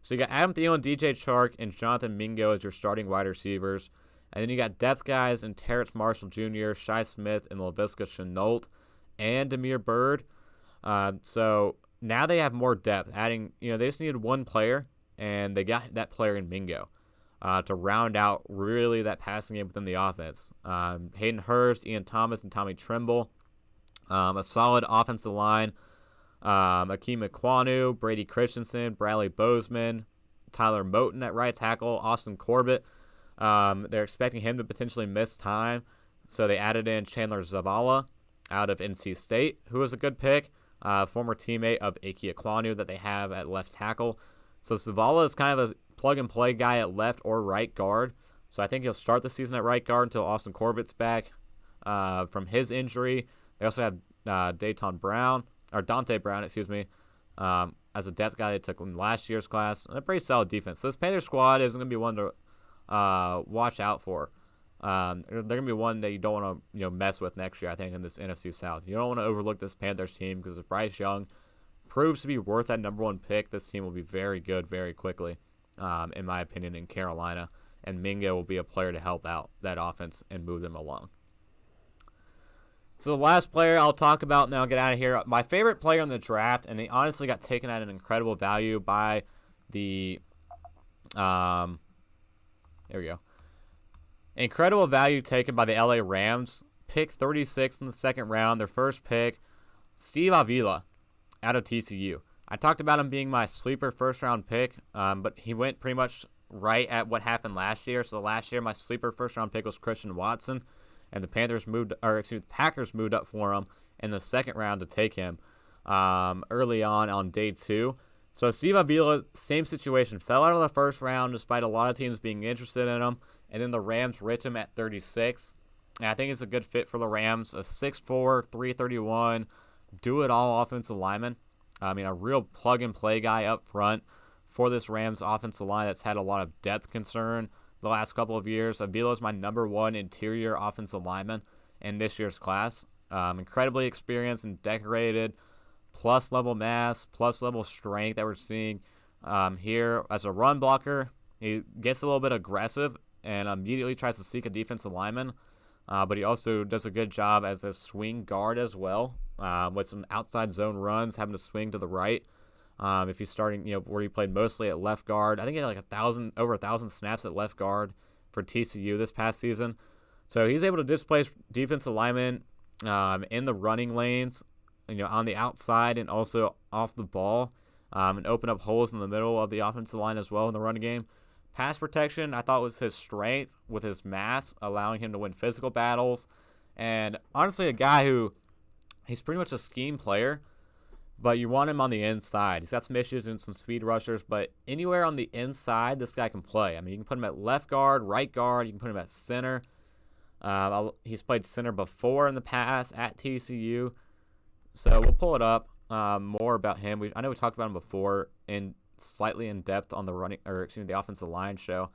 So you got Adam Thielen, DJ Chark, and Jonathan Mingo as your starting wide receivers. And then you got depth guys in Terrence Marshall Jr., Shi Smith, and Laviska Shenault, and Damiere Byrd. So now they have more depth. Adding, they just needed one player, and they got that player in Mingo to round out really that passing game within the offense. Hayden Hurst, Ian Thomas, and Tommy Tremble. A solid offensive line. Akeem Ekwonu, Brady Christensen, Bradley Bozeman, Tyler Moton at right tackle, Austin Corbett. They're expecting him to potentially miss time, so they added in Chandler Zavala out of NC State, who was a good pick, former teammate of Ike Ekwonu that they have at left tackle. So Zavala is kind of a plug-and-play guy at left or right guard, so I think he'll start the season at right guard until Austin Corbett's back from his injury. They also have Dante Brown, as a depth guy they took in last year's class. And a pretty solid defense. So this Panther squad is going to be one to watch out for. They're going to be one that you don't want to mess with next year, I think, in this NFC South. You don't want to overlook this Panthers team because if Bryce Young proves to be worth that number one pick, this team will be very good very quickly, in my opinion, in Carolina. And Mingo will be a player to help out that offense and move them along. So the last player I'll talk about, and then I'll get out of here. My favorite player in the draft, and he honestly got taken at an incredible value by the there we go. Incredible value taken by the LA Rams. Pick 36 in the second round, their first pick, Steve Avila out of TCU. I talked about him being my sleeper first-round pick, but he went pretty much right at what happened last year. So last year, my sleeper first-round pick was Christian Watson. And the Packers moved up for him in the second round to take him early on day 2. So Steve Avila, same situation, fell out of the first round despite a lot of teams being interested in him. And then the Rams ripped him at 36. And I think it's a good fit for the Rams. A 6'4", 331, do-it-all offensive lineman. I mean, a real plug-and-play guy up front for this Rams offensive line that's had a lot of depth concern the last couple of years. Avila is my number one interior offensive lineman in this year's class. Incredibly experienced and decorated, plus level mass, plus level strength that we're seeing here. As a run blocker, he gets a little bit aggressive and immediately tries to seek a defensive lineman, but he also does a good job as a swing guard as well, with some outside zone runs, having to swing to the right. If he's starting, where he played mostly at left guard. I think he had like over 1,000 snaps at left guard for TCU this past season. So he's able to displace defensive linemen in the running lanes, on the outside and also off the ball, and open up holes in the middle of the offensive line as well in the running game. Pass protection, I thought, was his strength with his mass, allowing him to win physical battles. And honestly, a guy who, he's pretty much a scheme player, but you want him on the inside. He's got some issues and some speed rushers, but anywhere on the inside, this guy can play. I mean, you can put him at left guard, right guard. You can put him at center. He's played center before in the past at TCU. So we'll pull it up more about him. I know we talked about him before slightly in depth on the offensive line show.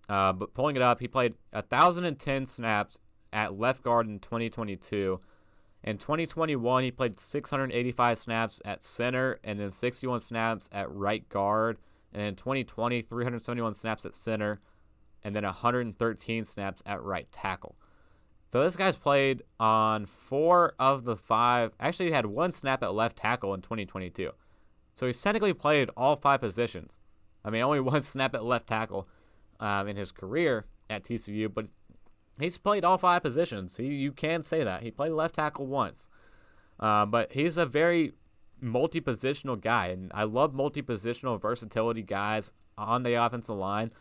But pulling it up, he played 1,010 snaps at left guard in 2022. In 2021, he played 685 snaps at center and then 61 snaps at right guard. And in 2020, 371 snaps at center and then 113 snaps at right tackle. So this guy's played on 4 of the 5. Actually, he had 1 snap at left tackle in 2022. So he's technically played all 5 positions. I mean, only 1 snap at left tackle in his career at TCU, but he's played all 5 positions. You can say that. He played left tackle once. But he's a very multi-positional guy, and I love multi-positional versatility guys on the offensive line.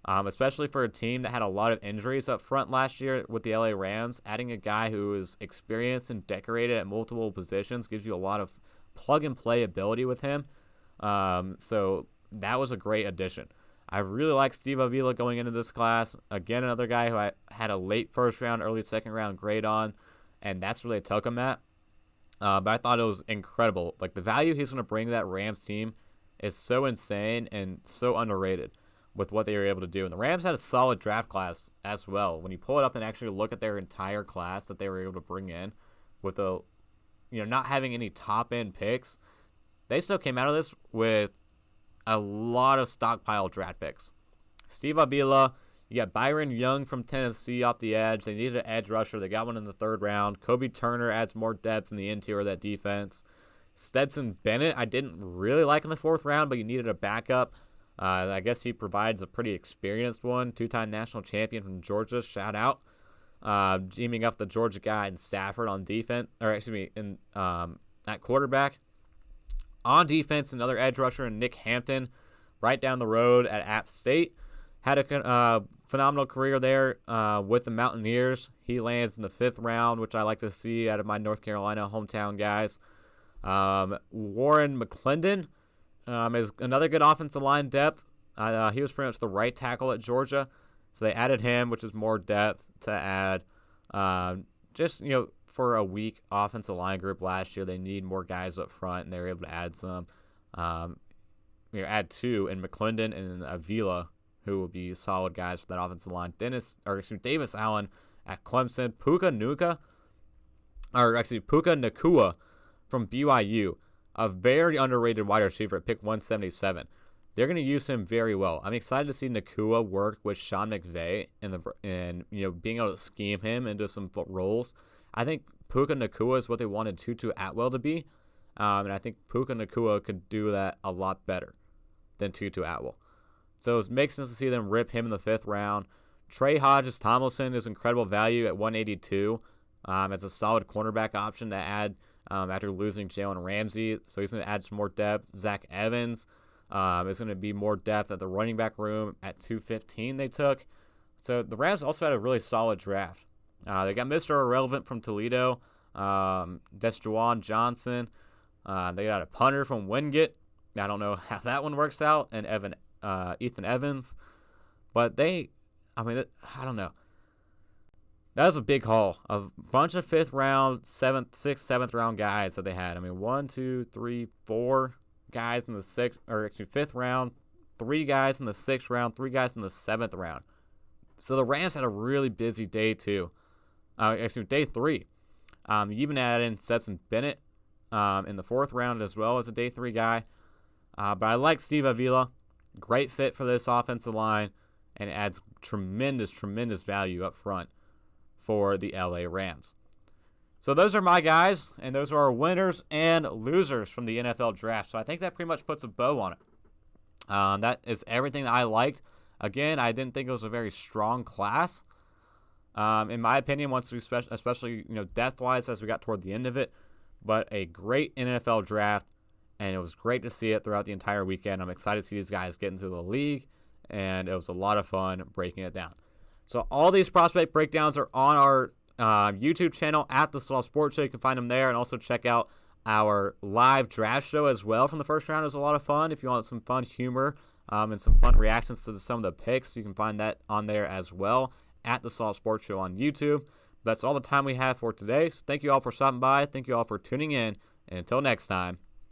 Especially for a team that had a lot of injuries up front last year with the LA Rams. Adding a guy who is experienced and decorated at multiple positions gives you a lot of plug-and-play ability with him. So that was a great addition. I really like Steve Avila going into this class. Again, another guy who I had a late first-round, early second-round grade on, and that's really took him at. But I thought it was incredible. Like, the value he's going to bring to that Rams team is so insane and so underrated with what they were able to do. And the Rams had a solid draft class as well. When you pull it up and actually look at their entire class that they were able to bring in with not having any top-end picks, they still came out of this with a lot of stockpile draft picks. Steve Avila, you got Byron Young from Tennessee off the edge. They needed an edge rusher. They got one in the 3rd round. Kobe Turner adds more depth in the interior of that defense. Stetson Bennett, I didn't really like in the 4th round, but you needed a backup. I guess he provides a pretty experienced one. 2-time national champion from Georgia. Shout out. Teaming up the Georgia guy in Stafford on defense, at quarterback. On defense, another edge rusher in Nick Hampton, right down the road at App State. Had a phenomenal career there with the Mountaineers. He lands in the 5th round, which I like to see out of my North Carolina hometown guys. Warren McClendon is another good offensive line depth. He was pretty much the right tackle at Georgia. So they added him, which is more depth to add. For a weak offensive line group last year, they need more guys up front, and they were able to add some. Add 2 in McClendon and Avila, who will be solid guys for that offensive line. Davis Allen at Clemson. Puka Nacua from BYU, a very underrated wide receiver at pick 177. They're going to use him very well. I'm excited to see Nacua work with Sean McVay and being able to scheme him into some roles. I think Puka Nacua is what they wanted Tutu Atwell to be, and I think Puka Nacua could do that a lot better than Tutu Atwell. So it makes sense to see them rip him in the 5th round. Trey Hodges-Tomlinson is incredible value at 182 as a solid cornerback option to add after losing Jalen Ramsey. So he's going to add some more depth. Zach Evans is going to be more depth at the running back room at 215 they took. So the Rams also had a really solid draft. They got Mr. Irrelevant from Toledo, Desjuan Johnson. They got a punter from Wingate. I don't know how that one works out, and Ethan Evans. But I don't know. That was a big haul. A bunch of 5th round, 7th round guys that they had. I mean, 1, 2, 3, 4 guys in the 5th round, 3 guys in the 6th round, 3 guys in the 7th round. So the Rams had a really busy day 2. Day 3. You even add in Stetson Bennett in the 4th round as well as a day 3 guy. But I like Steve Avila. Great fit for this offensive line, and adds tremendous, tremendous value up front for the LA Rams. So those are my guys, and those are our winners and losers from the NFL draft. So I think that pretty much puts a bow on it. That is everything that I liked. Again, I didn't think it was a very strong class. In my opinion, once we especially depth-wise as we got toward the end of it, but a great NFL draft, and it was great to see it throughout the entire weekend. I'm excited to see these guys get into the league, and it was a lot of fun breaking it down. So all these prospect breakdowns are on our YouTube channel at The Slaw Sports Show. You can find them there, and also check out our live draft show as well from the first round. It was a lot of fun. If you want some fun humor and some fun reactions to some of the picks, you can find that on there as well at The Slaw Sports Show on YouTube. That's all the time we have for today. So thank you all for stopping by. Thank you all for tuning in. And until next time,